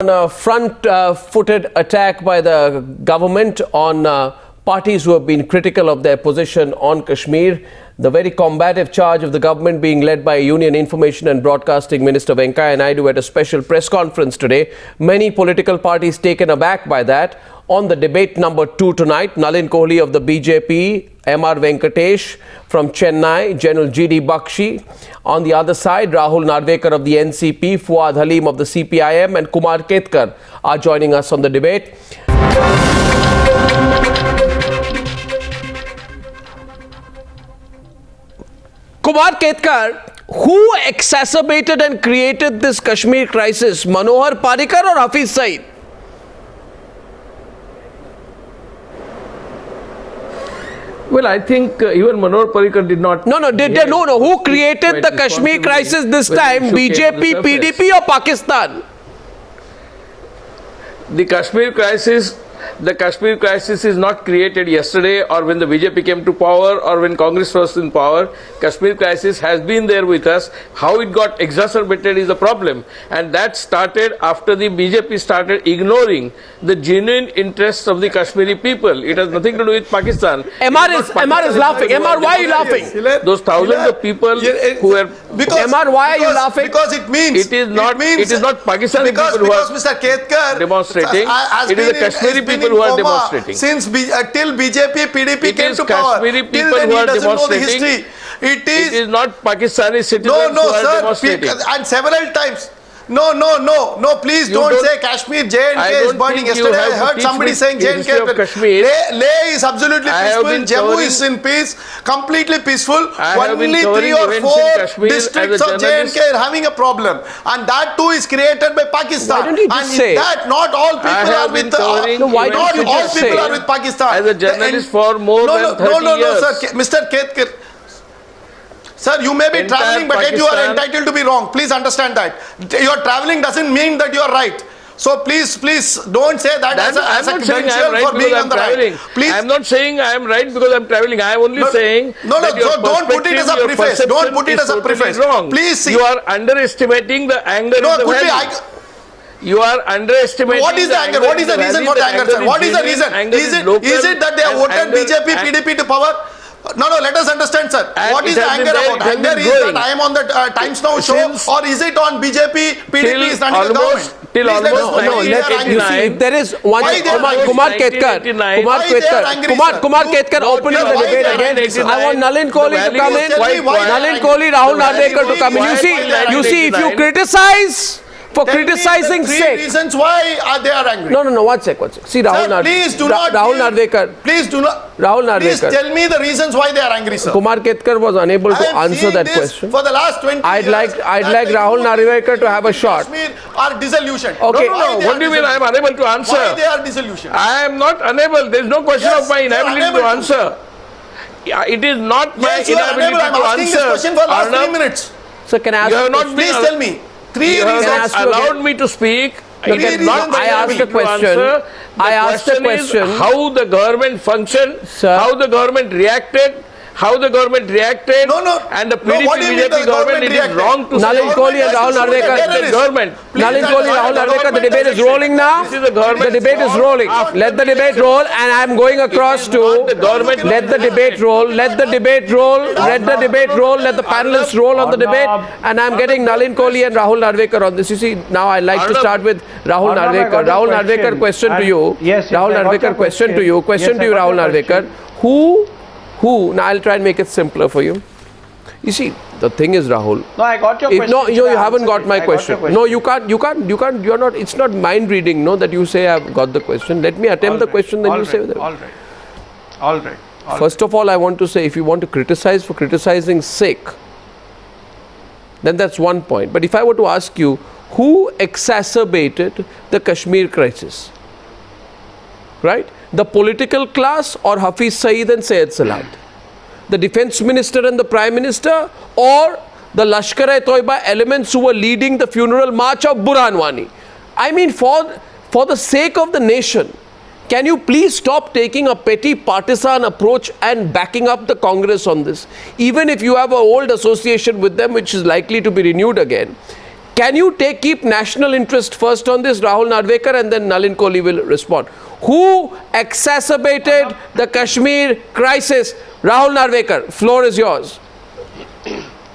A front-footed attack by the government on parties who have been critical of their position on Kashmir. The very combative charge of the government being led by Union Information and Broadcasting Minister Venkaiah Naidu at a special press conference today. Many political parties taken aback by that. On the debate number 2 tonight, Nalin Kohli of the BJP, M.R. Venkatesh from Chennai, General G.D. Bakshi. On the other side, Rahul Narvekar of the NCP, Fuad Halim of the CPIM and Kumar Ketkar are joining us on the debate. Kumar Ketkar, who exacerbated and created this Kashmir crisis, Manohar Parrikar or Hafiz Saeed? Well, I think even Manohar Parrikar did not... No. Who created the Kashmir crisis this time? BJP, PDP or Pakistan? The Kashmir crisis is not created yesterday or when the BJP came to power or when Congress was in power. Kashmir crisis has been there with us. How it got exacerbated is the problem. And that started after the BJP started ignoring the genuine interests of the Kashmiri people. It has nothing to do with Pakistan. MR is laughing. MR, why are you laughing? Those thousands of people who were... MR, why are you laughing? Because it means... It is not Pakistani people who are Mr. Ketkar demonstrating. It is the Kashmiri people who are demonstrating. Since till BJP, PDP came to power. Kashmiri people who are demonstrating. It is not Pakistani citizens who are demonstrating. And several times. No, please don't say Kashmir, J&K is burning. Yesterday I heard somebody saying J&K. Leh is absolutely peaceful, Jammu is in peace, completely peaceful. Only 3 or 4 districts of J&K are having a problem. And that too is created by Pakistan. Why don't you just say? That not all people are with Pakistan. As a journalist for more than 30 years. No, sir. Mr. Ketkar. Sir, you may be traveling, but yet you are entitled to be wrong. Please understand that. Your traveling doesn't mean that you are right. So please don't say that as a credential for being on the right. Please. I'm not saying I am right because I'm traveling. I am only saying so don't put it as a preface. Don't put it as a preface. Wrong. Please see. You are underestimating the anger in the valley. You are underestimating. What is the anger? What is the reason for the anger, sir? What is the reason? Is it that they have voted BJP, PDP to power? No, let us understand, sir. What is the anger about? Anger is that I am on the Times Now show, or is it on BJP, PDP standing the government? Till almost you see, if there is one Kumar Ketkar opening the debate again. I want Nalin Kohli to come in. Nalin Kohli, Rahul Narvekar to come in. You see, if you criticize for criticizing sake. Reasons why they are angry. No, one sec. See, Rahul Narvekar. Please do not. Rahul Narvekar. Please do not. Rahul Narvekar. Please tell me the reasons why they are angry, sir. Kumar Ketkar was unable to answer that question. For the last 20 I'd like Rahul Narvekar to have a shot. Kashmir are disillusioned. Okay. No. What do you mean I am unable to answer? Why they are disillusioned? I am not unable. There is no question of mine. I am willing to answer. It is not my inability to answer. I am asking this question for the last 3 minutes. So can I ask? You have not please tell me. 3 reasons. You have not allowed me to speak. It is not my asked a question. I asked a question. How the government functioned, how the government reacted. And the PDP BJP government, it is wrong to say. Nalin Kohli and Rahul Narvekar. Nalin Kohli and Rahul Narvekar, the debate is rolling now. This is the government. The debate is rolling. Let the debate roll, and I am going across to let the debate roll. Let the debate roll. Let the debate roll. Let the panelists roll on the debate, and I am getting Nalin Kohli and Rahul Narvekar on this. You see, now I like to start with Rahul Narvekar. Rahul Narvekar, question to you. Rahul Narvekar, question to you. Question to you, Rahul Narvekar. Who? Now I'll try and make it simpler for you. You see, the thing is, Rahul. No, I got your question. No, you haven't got my question. No, you can't. You're not. It's not mind reading. No, that you say I've got the question. Let me attempt the question. Then you say that. All right. First of all, I want to say, if you want to criticize for criticizing sake, then that's one point. But if I were to ask you, who exacerbated the Kashmir crisis? Right? The political class or Hafiz Saeed and Syed Salad? The defense minister and the prime minister, or the Lashkar-e-Toiba elements who were leading the funeral march of Burhan Wani? I mean, for the sake of the nation, can you please stop taking a petty partisan approach and backing up the Congress on this? Even if you have an old association with them, which is likely to be renewed again, Can you keep national interest first on this, Rahul Narvekar, and then Nalin Kohli will respond. Who exacerbated the Kashmir crisis? Rahul Narvekar, floor is yours.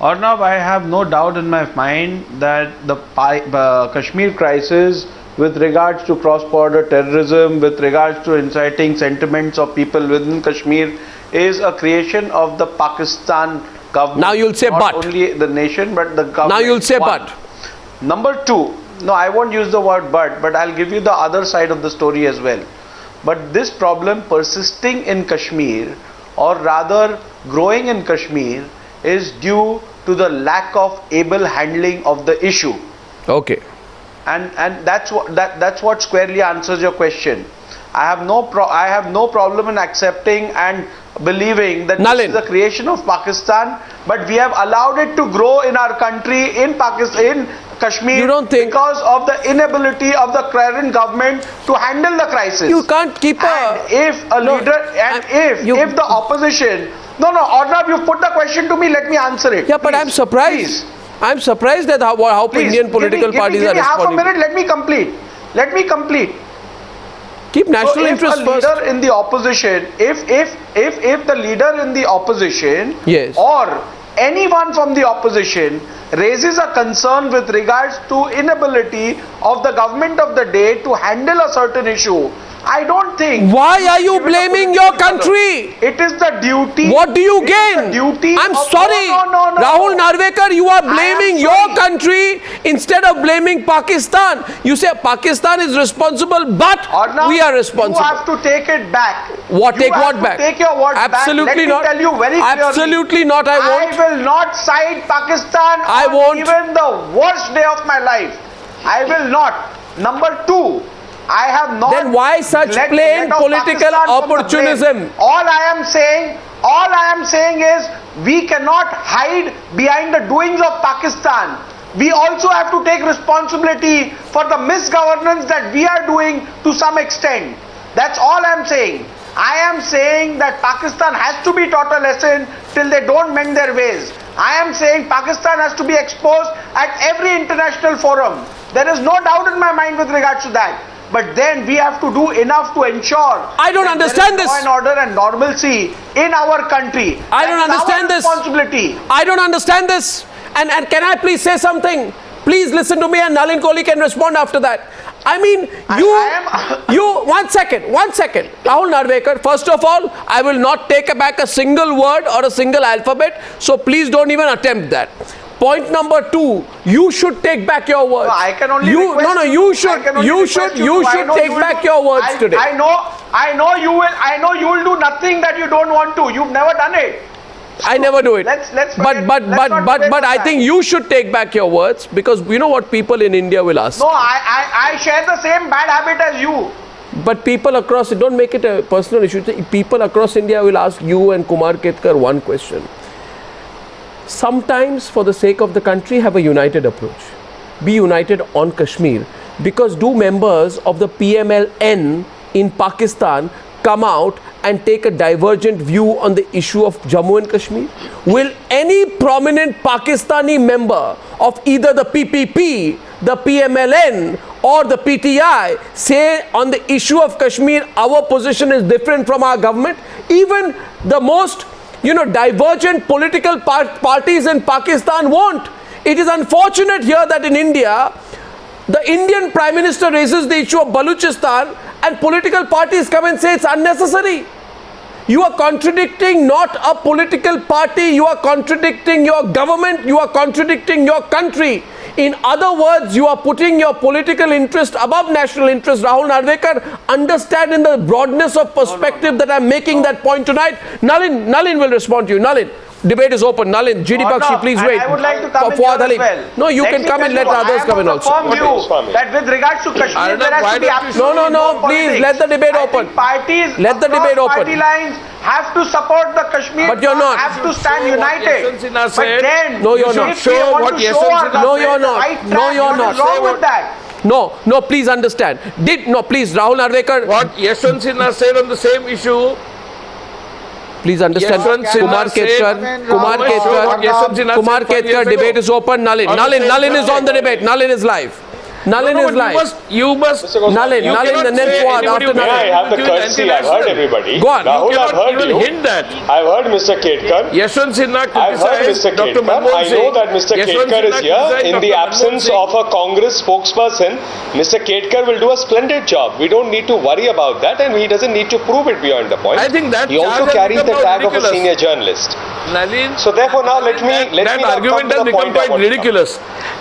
Arnab, I have no doubt in my mind that the Kashmir crisis, with regards to cross-border terrorism, with regards to inciting sentiments of people within Kashmir, is a creation of the Pakistan government. Now you'll say not but. only the nation, but the government. Now you'll say One. but. Number two, no, I won't use the word but I'll give you the other side of the story as well. But this problem persisting in Kashmir, or rather growing in Kashmir, is due to the lack of able handling of the issue. Okay. And that's what squarely answers your question. I have no problem in accepting and believing that Nalin. this is the creation of Pakistan, but we have allowed it to grow in our country, in Pakistan, in Kashmir, You don't think- because of the inability of the current government to handle the crisis. You can't keep And if a No, leader, and if the opposition, no, Arnab, you put the question to me, let me answer it. Yeah, but I'm Please, surprised. please. I'm surprised at how Please, Indian political parties give are me half a responding. minute, let me complete. Let me complete. Keep national So if interest a first. leader in the opposition, if the leader in the opposition, Yes. or anyone from the opposition raises a concern with regards to inability of the government of the day to handle a certain issue, I don't think. Why are you Give it a blaming political your color. country? It is the duty. What do you it is gain? the duty I'm of- sorry, No. Rahul Narvekar, you are blaming your sorry. country instead of blaming Pakistan. You say Pakistan is responsible, but Arnab, we are responsible. You have to take it back. What? You Take have what to back? Take your words Absolutely back. not. Let me tell you very clearly. Absolutely not. I won't. I will not side Pakistan I on won't. even the worst day of my life. I will not. Number two, I have not. Then why such let plain off political Pakistan from the opportunism? blame. All I am saying is we cannot hide behind the doings of Pakistan. We also have to take responsibility for the misgovernance that we are doing to some extent. That's all I'm saying. I am saying that Pakistan has to be taught a lesson till they don't mend their ways. I am saying Pakistan has to be exposed at every international forum. There is no doubt in my mind with regards to that. But then we have to do enough to ensure I don't that understand there is this. law and order and normalcy in our country. I don't That is understand our this. responsibility. I don't understand this. And can I please say something? Please listen to me, and Nalin Kohli can respond after that. I mean, one second. Rahul Narvekar, first of all, I will not take back a single word or a single alphabet, so please don't even attempt that. Point number two, you should take back your words. No, I can only you request you should take back your words today. I know you will do nothing that you don't want to. You've never done it. I never do it. Let's but forget- but let's but not but debate but on I that. think you should take back your words, because you know what people in India will ask. No, I share the same bad habit as you. But people across, don't make it a personal issue. People across India will ask you and Kumar Ketkar one question. Sometimes, for the sake of the country, have a united approach. Be united on Kashmir. Because do members of the PMLN in Pakistan come out and take a divergent view on the issue of Jammu and Kashmir? Will any prominent Pakistani member of either the PPP, the PMLN or the PTI say on the issue of Kashmir, our position is different from our government? Even the most divergent political parties in Pakistan won't. It is unfortunate here that in India, the Indian Prime Minister raises the issue of Baluchistan and political parties come and say it's unnecessary. You are contradicting not a political party, you are contradicting your government, you are contradicting your country. In other words, you are putting your political interest above national interest. Rahul Narvekar, understand in the broadness of perspective that I am making that point tonight. Nalin will respond to you. Nalin, debate is open. Nalin, GD Bakshi, please wait. I would like to come in Fuad here Ali. as well. No, you can come and let others come in also. I am of the firm view that with regards to Kashmir, there has to be absolutely No, please, politics. let the debate I open. think parties Let the debate across open. party lines have to support the Kashmir. But you're not. Have to stand Show what united. Yashwant Sinha But said. then, No, you're if not. we Show want what to Yashwant show our Sinha No, government you're the not. right No, track, you're what not. is wrong with that? No, please understand. Please, Rahul Narvekar. What Yashwant Sinha said on the same issue, Please understand. Yashwant Sinha Kumar Ketkar, debate is open. Nalin is on the debate. Nalin is live. Nalin is live. You must. Nalin, the next one after May I have the courtesy? I've heard everybody. Go on. Rahul, I've heard you. Hint that. I've heard Mr. Ketkar. Yashwant Sinha I've heard Mr. criticized Dr. Ketkar. Manmohan I know Singh. that Mr. Yashwant Ketkar is Sinha here. criticized In Dr. the Manmohan absence Singh. of a Congress spokesperson, Mr. Ketkar will do a splendid job. We don't need to worry about that, and he doesn't need to prove it beyond the point. I think that he also charge has carries the become tag of a ridiculous. senior journalist. Nalin, So therefore now let me that now argument come has to the become point I quite want to come. ridiculous.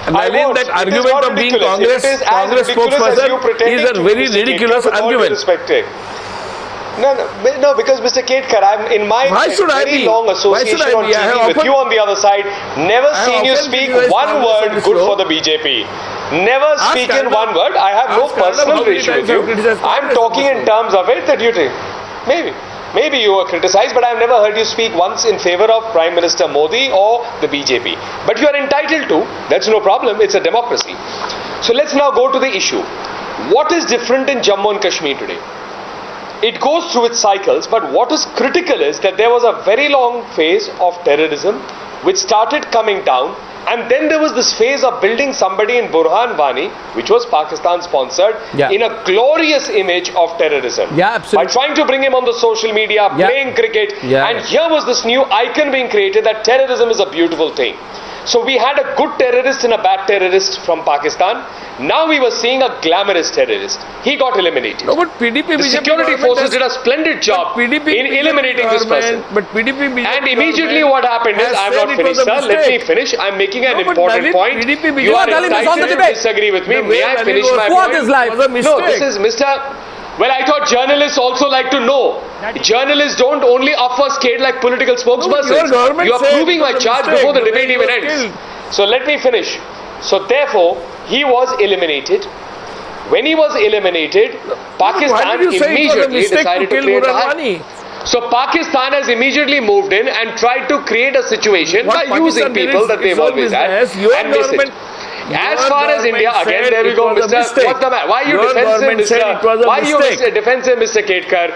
Nalin, that It is argument not of being ridiculous. It is as Congress ridiculous as you spokesperson pretending is a to very be, Mr. ridiculous Ketkar, with all due argument. respect. No, because Mr. Ketkar, I'm in my Why should I very be? long Why should association I on be? I have TV with often- you on the other side, never I have seen you often speak criticized one Congress on word this good show. for the BJP. Never speak in Arnav. one word. I have no Ask Arnav how personal many issue with times I have criticized you. I'm Congress talking on in this show. terms of it that you think. Maybe you were criticized, but I've never heard you speak once in favor of Prime Minister Modi or the BJP. But you are entitled to. That's no problem. It's a democracy. So let's now go to the issue. What is different in Jammu and Kashmir today? It goes through its cycles, but what is critical is that there was a very long phase of terrorism which started coming down, and then there was this phase of building somebody in Burhan Wani, which was Pakistan sponsored, Yeah. in a glorious image of terrorism. Yeah, absolutely. By trying to bring him on the social media, Yeah. playing cricket, Yeah. and here was this new icon being created that terrorism is a beautiful thing. So we had a good terrorist and a bad terrorist from Pakistan. Now we were seeing a glamorous terrorist. He got eliminated. No, but PDP The BJP security government forces has- did a splendid job PDP in eliminating this person. But PDP BJP And immediately government what happened is, has I'm said not it was finished, a sir. Let me mistake. finish. I'm making an No, but important Nalin, point. PDP You are Nalin is on the entitled to debate. disagree with me. The May way I Nalin finish was- my What point? is live? Was a No, mistake. this is Mr. Well, I thought journalists also like to know. Journalists don't only obfuscate like political spokespersons. your government You are said proving it my was a charge mistake, before the the way debate he even was ends. killed. So let me finish. So therefore, he was eliminated. When he was eliminated, Why Pakistan did you say it was a immediately mistake decided to to kill create a Burhan high. Wani? So Pakistan has immediately moved in and tried to create a situation What by using Pakistan did people is that they've its own always had business. Your and missed it. government- As your far as government India, again said there we it go, was a Mr. mistake. What's the matter? Why are you Your defensive, government said Mr. it was a Why are you mistake. defensive, Mr. Ketkar?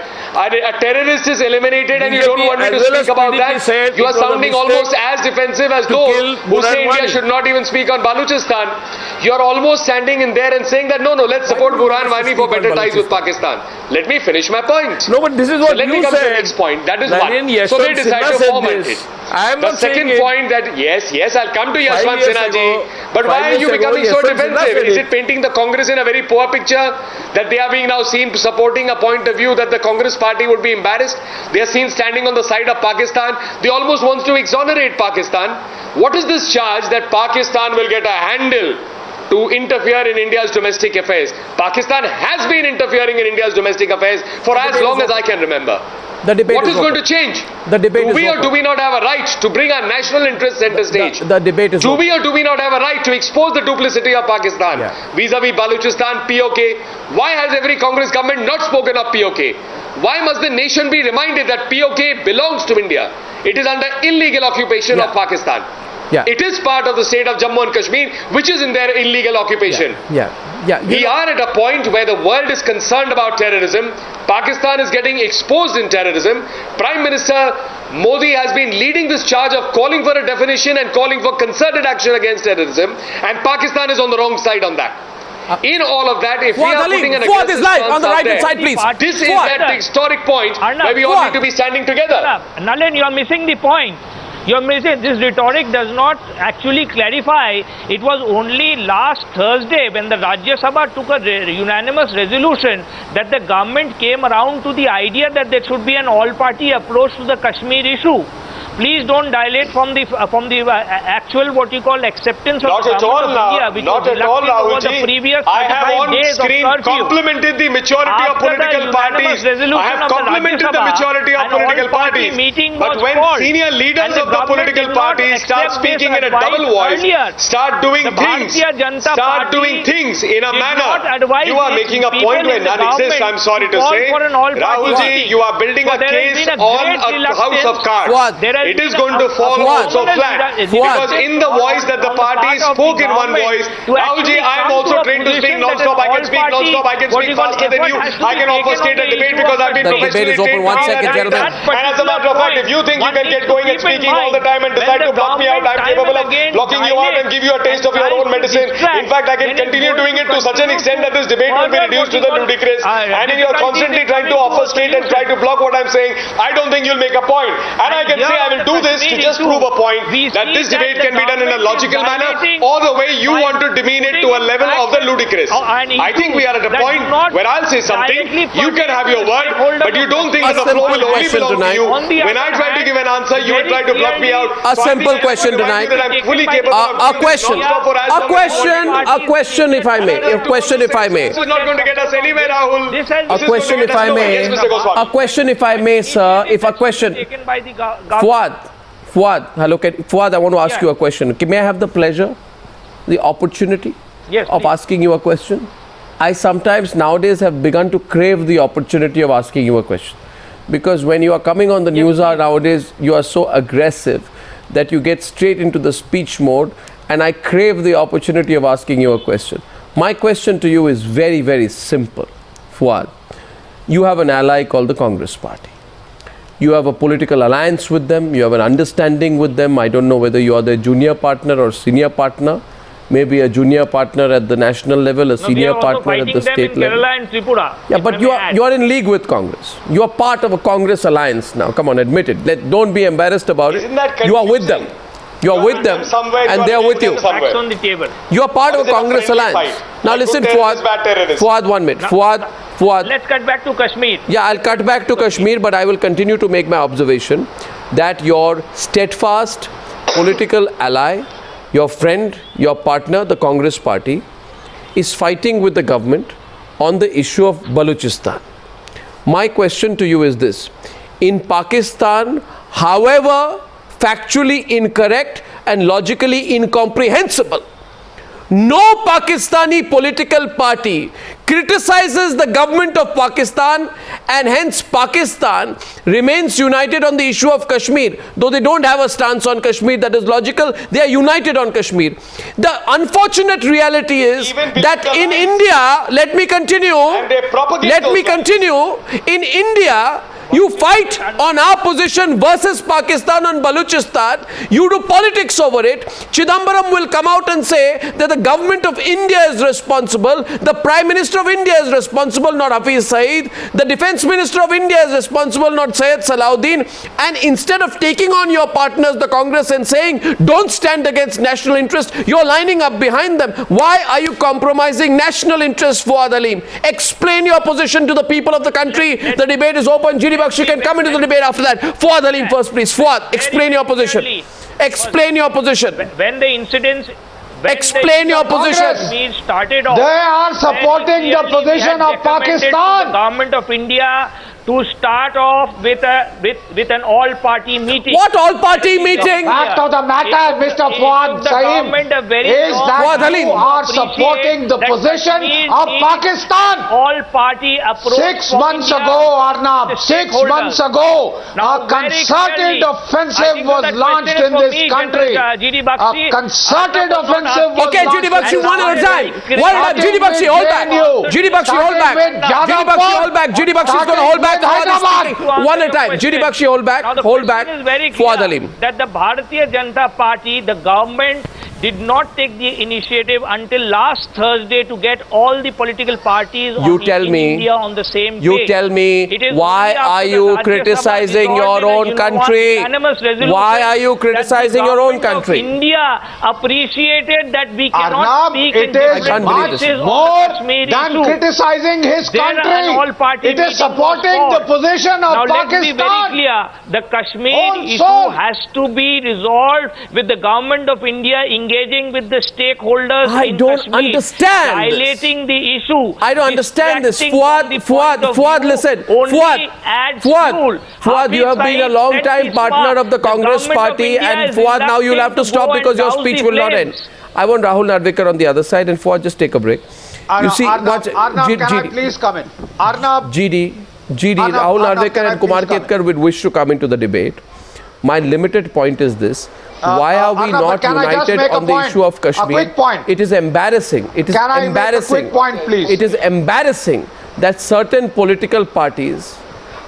A terrorist is eliminated and you BJP don't want me to as well speak as about PDP that. said You it are was a sounding mistake almost as defensive as to though kill who say Burhan India Wani. should not even speak on Balochistan. You are almost standing in there and saying that no, let's support Burhan Wani for better ties with Pakistan. Let me finish my point. No, but this is So what let me you come to the said. next point. That is Nalin, one. So they Yashwant decide Sinha to said format this. it. I am The not saying second it. point that yes, I'll come to 5 Yashwant years Sinha ji. ago- But 5 why are years you ago, becoming so Yashwant Sinha defensive? said Is it. it painting the Congress in a very poor picture that they are being now seen supporting a point of view that the Congress party would be embarrassed? They are seen standing on the side of Pakistan. They almost want to exonerate Pakistan. What is this charge that Pakistan will get a handle to interfere in India's domestic affairs? Pakistan has been interfering in India's domestic affairs for as long as I can remember. The debate What is going open. to change? The debate Do is we or open. do we not have a right to bring our national interest center stage? The debate is Do open. we or do we not have a right to expose the duplicity of Pakistan Yeah. vis-a-vis Balochistan, POK? Why has every Congress government not spoken of POK? Why must the nation be reminded that POK belongs to India? It is under illegal occupation Yeah. of Pakistan. Yeah. It is part of the state of Jammu and Kashmir, which is in their illegal occupation. Yeah. We are at a point where the world is concerned about terrorism. Pakistan is getting exposed in terrorism. Prime Minister Modi has been leading this charge of calling for a definition and calling for concerted action against terrorism, and Pakistan is on the wrong side on that. In all of that, if we Fuad are Ali, putting an Fuad aggressive is live stance on the out right hand there, side, please. this is Fuad. that historic point Arnav, where we all Fuad. need to be standing together. Nalin, you are missing the point. You are missing. This rhetoric does not actually clarify. It was only last Thursday when the Rajya Sabha took a unanimous resolution that the government came around to the idea that there should be an all-party approach to the Kashmir issue. Please don't dilate from the actual what you call acceptance of Not the at all government of India, now. which Not was at all, reluctant over the Rahulji. previous I have 35 on days of screen curfew. complimented the maturity of After the political unanimous parties. resolution I have of the complimented Rajya the Sabha, maturity of an political all-party parties. meeting But was when called, senior leaders and the of the government political did not parties start accept speaking this in a advice double voice, earlier. start doing The things, Bharatiya Janata start Party doing things in a did not manner, advise you are its making a people point where in the none exists, government I'm sorry to call say. for an all-party Rahulji, meeting. you are building So a there has case been a on great a house of reluctance. cards. Fuad. There has it is going to fall also flat. Because in the voice that the party spoke in one voice, Rahulji, I am also trained to speak non-stop. I can speak non-stop. I can speak faster than you. I can obfuscate a debate because I've been professionally trained. One second, gentlemen. And as a matter of fact, if you think you can get going and speaking all the time and decide to block me out, I'm capable of blocking you out and give you a taste of your own medicine. In fact, I can continue doing it to such an extent that this debate will be reduced to the ludicrous. And if you're constantly trying to obfuscate and try to block what I'm saying, I don't think you'll make a point. And I can say I will do this to just prove a point that this debate can be done in a logical manner, or the way you want to demean it to a level of the ludicrous. I think we are at a point where I'll say something, you can have your word, but you don't think that the floor will only belong to you. When I try to give an answer, you will try to block me out. A simple question tonight. A question, if I may. A question, if I may. This is not going to get us anywhere, Rahul. A question, if I may. A question, if I may, sir. If a question. Fuad, hello. Fuad, I want to ask you a question. May I have the pleasure, the opportunity of asking you a question? I sometimes nowadays have begun to crave the opportunity of asking you a question. Because when you are coming on the Newshour nowadays, you are so aggressive that you get straight into the speech mode, and I crave the opportunity of asking you a question. My question to you is very, very simple. Fuad, you have an ally called the Congress Party. You have a political alliance with them. You have an understanding with them. I don't know whether you are their junior partner or senior partner. Maybe a junior partner at the national level, a senior partner at the state level. Kerala and Tripura. Yeah, but you are in league with Congress. You are part of a Congress alliance now. Come on, admit it. Don't be embarrassed about it. You are with them. You are with them, and they are with you. Facts on the table. You are part of a Congress alliance. Now listen, Fuad, 1 minute. Fuad. Let's cut back to Kashmir. Yeah, I'll cut back to Kashmir, but I will continue to make my observation that your steadfast political ally, your friend, your partner, the Congress Party, is fighting with the government on the issue of Balochistan. My question to you is this. In Pakistan, however factually incorrect and logically incomprehensible, no Pakistani political party criticizes the government of Pakistan, and hence Pakistan remains united on the issue of Kashmir. Though they don't have a stance on Kashmir that is logical, they are united on Kashmir. The unfortunate reality is that in India, let me continue, in India, you fight on our position versus Pakistan on Balochistan. You do politics over it. Chidambaram will come out and say that the government of India is responsible. The Prime Minister of India is responsible, not Hafiz Saeed. The Defence Minister of India is responsible, not Syed Salahuddin. And instead of taking on your partners, the Congress, and saying, don't stand against national interest, you're lining up behind them. Why are you compromising national interest, Fuad Halim? Explain your position to the people of the country. The debate is open. GD Bakshi can come into the debate after that. Fuad Halim first, please. Fuad, explain your position. Explain your position. When the incidents... Explain your position. Started off, they are supporting the position of Pakistan. The government of India to start off with an all-party meeting. What all-party meeting? The fact of the matter, Mr. Fuad Saeed, is that you are supporting the position of Pakistan. All-party approach. 6 months ago, Arnab, 6 months ago, a concerted offensive was launched in this country. A concerted offensive was launched. Okay, GD Bakshi, one at a time. One at a time. GD Bakshi, hold back. GD Bakshi, hold back. GD Bakshi, hold back. GD Bakshi is going to hold back. One at a time. GD Bakshi, hold back. Hold back. Fuad Halim. That the Bharatiya Janata Party, the government, did not take the initiative until last Thursday to get all the political parties in India on the same page. You tell me, why are you criticizing your own country? Why are you criticizing your own country? India appreciated that we cannot Arnab, speak it is much more than criticizing his country. It is supporting the position of Pakistan. Pakistan. Let me be very clear. The Kashmir issue has to be resolved with the government of India engaging with the stakeholders in Kashmir, understand highlighting the issue. I don't understand this. Fuad, listen. Fuad, you have been a long time partner of the Congress Party, and Fuad, now you'll have to stop because your speech will not end. I want Rahul Narvikar on the other side, and Fuad, just take a break. You see, Arnab, can I please come in? Arnab, GD, Rahul Narvikar and Kumar Ketkar would wish to come into the debate. My limited point is this. Why are we Arnab, not can I just united make a on the point? issue of Kashmir? A quick point. It is embarrassing. It is Can I make a embarrassing. quick point, please? It is embarrassing that certain political parties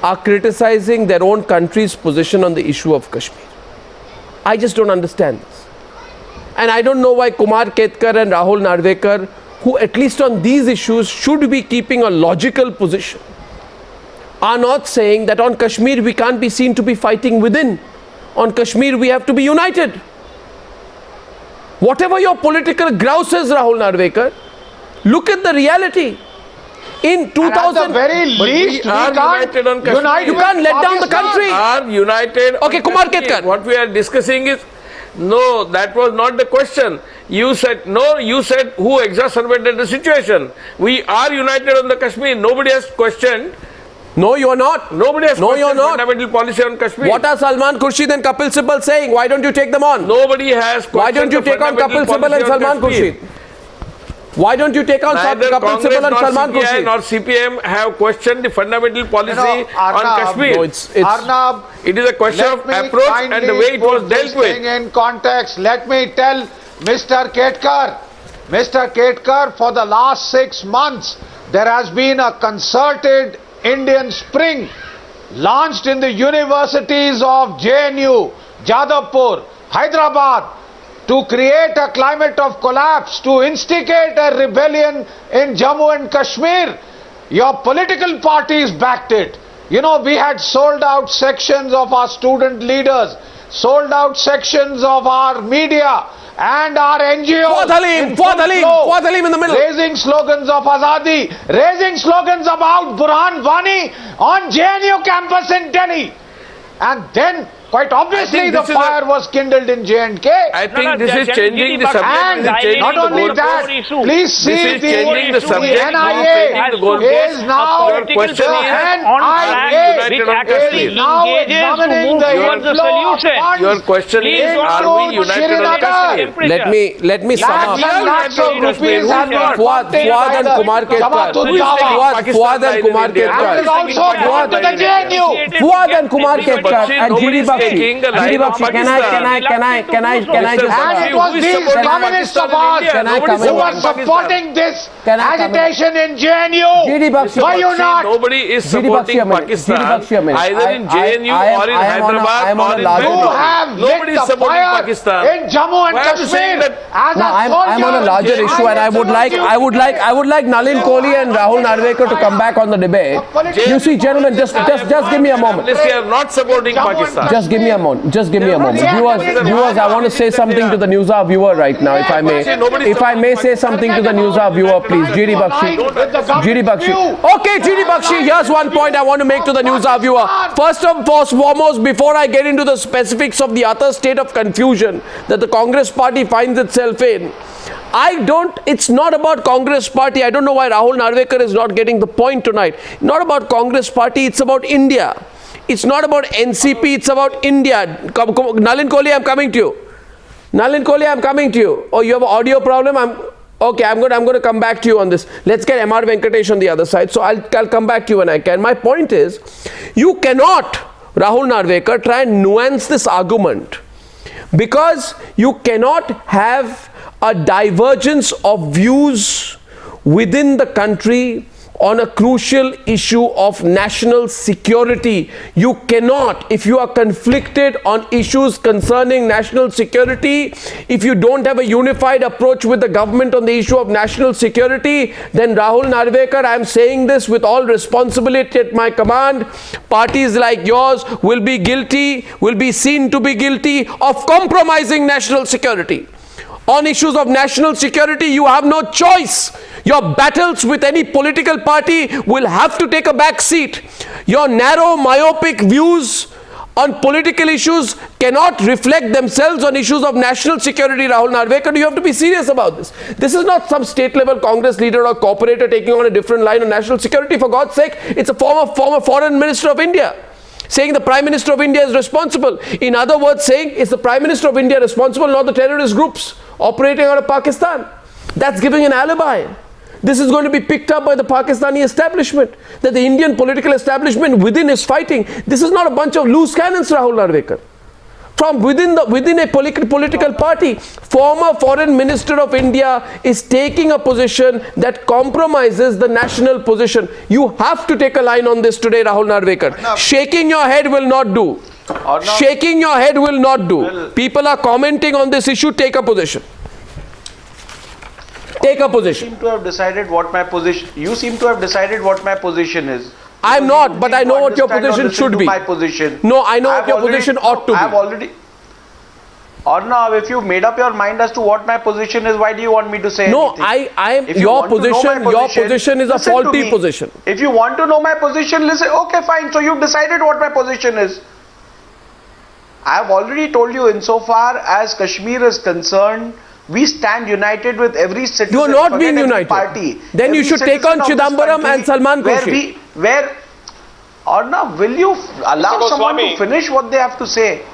are criticizing their own country's position on the issue of Kashmir. I just don't understand this. And I don't know why Kumar Ketkar and Rahul Narvekar, who at least on these issues should be keeping a logical position, are not saying that on Kashmir we can't be seen to be fighting within. On Kashmir we have to be united. Whatever your political grouse is, Rahul Narvekar, look at the reality. In 2000, at the very least, we are united on Kashmir. unite you with can't let down the Pakistan. country. Are united. Okay, on Kumar Kashmir. Ketkar. What we are discussing is, no, that was not the question. You said, no, you said who exacerbated the situation. We are united on the Kashmir. Nobody has questioned. no, you are not. Nobody has No, questioned you're not. fundamental policy on Kashmir. What are Salman Khurshid and Kapil Sibal saying? Why don't you take them on? Nobody has questioned. Why don't you the take on fundamental Kapil Sibal policy and on Salman Kashmir. Khurshid? Why don't you take on Neither Kapil Congress Sibal and nor Salman CPI Khurshid? nor CPM have questioned the fundamental policy on Arnab, Kashmir. No, it's Arnab, It is a question let of me approach and the way it was put this dealt with. thing in context. Let me tell Mr. Ketkar, for the last 6 months, there has been a concerted Indian spring launched in the universities of JNU, Jadavpur, Hyderabad, to create a climate of collapse, to instigate a rebellion in Jammu and Kashmir. Your political parties backed it. You know, we had sold out sections of our student leaders, sold out sections of our media and our NGOs. Fuad Halim in the middle. Raising slogans of Azadi, raising slogans about Burhan Wani on JNU campus in Delhi. And then, quite obviously, the fire was kindled in J&K. I think this is changing the subject. And This is changing not the only goalpost. that, please see This is changing the subject. NIA is now Your question is, NIA united on Kashmir. is now examining the inflow of funds Your question is, are we united on Kashmir? Let me sum up. Lakhs of rupees have been Fuad and Kumar Ketkar. Fuad and Kumar Ketkar. And also gone to the JNU. Fuad and Kumar Ketkar and GD Bakshi. GD Bakshi, can I just And it was these communists of ours who were supporting this agitation in JNU. GD Bakshi. Why you not? Nobody is supporting Pakistan either in JNU or in Hyderabad or in You Bangalore. have Nobody lit is the supporting fire Pakistan. in Jammu and Why are you saying Kashmir that? as a I'm on a larger soldier. issue, and I would like Nalin Kohli and Rahul Narvekar to come back on the debate. You see, gentlemen, just give me a moment. Unless they are not supporting Pakistan. Just give me a moment. Viewers, I want to say something to the Newshour viewer right now, if I may. If I may say something to the Newshour viewer, please. GD Bakshi. Okay, GD Bakshi, here's one point I want to make to the Newshour viewer. First and foremost, before I get into the specifics of the utter state of confusion that the Congress party finds itself in, it's not about Congress party. I don't know why Rahul Narvekar is not getting the point tonight. Not about Congress party, it's about India. It's not about NCP, it's about India. Nalin Kohli, I'm coming to you. Nalin Kohli, I'm coming to you. Oh, you have an audio problem? Okay, I'm going to come back to you on this. Let's get MR Venkatesh on the other side. So I'll come back to you when I can. My point is, you cannot, Rahul Narvekar, try and nuance this argument, because you cannot have a divergence of views within the country on a crucial issue of national security. You cannot, if you are conflicted on issues concerning national security, if you don't have a unified approach with the government on the issue of national security, then Rahul Narvekar, I am saying this with all responsibility at my command, parties like yours will be seen to be guilty of compromising national security. On issues of national security, you have no choice. Your battles with any political party will have to take a back seat. Your narrow, myopic views on political issues cannot reflect themselves on issues of national security, Rahul Narvekar. You have to be serious about this. This is not some state-level Congress leader or corporator taking on a different line on national security. For God's sake, it's a former foreign minister of India saying the Prime Minister of India is responsible. In other words, saying it's the Prime Minister of India responsible, not the terrorist groups operating out of Pakistan. That's giving an alibi. This is going to be picked up by the Pakistani establishment, that the Indian political establishment within is fighting. This is not a bunch of loose cannons, Rahul Narvekar. from within a political party. Former Foreign Minister of India is taking a position that compromises the national position. You have to take a line on this today, Rahul Narvekar. Shaking your head will not do. Shaking your head will not do. People are commenting on this issue. Take a position. Take a position. You seem to have decided what my position. You seem to have decided what my position is. I'm not, but I know what your position should be. My position. No, I know what your position ought to be. I've already. Arnav, if you've made up your mind as to what my position is, why do you want me to say anything? No, your position is a faulty position. If you want to know my position, listen. Okay, fine. So you've decided what my position is. I have already told you, insofar as Kashmir is concerned, we stand united with every citizen. You are not being united. Party. Then every you should take on Chidambaram and Salman Khurshid. Arnav, will you allow someone to finish what they have to say?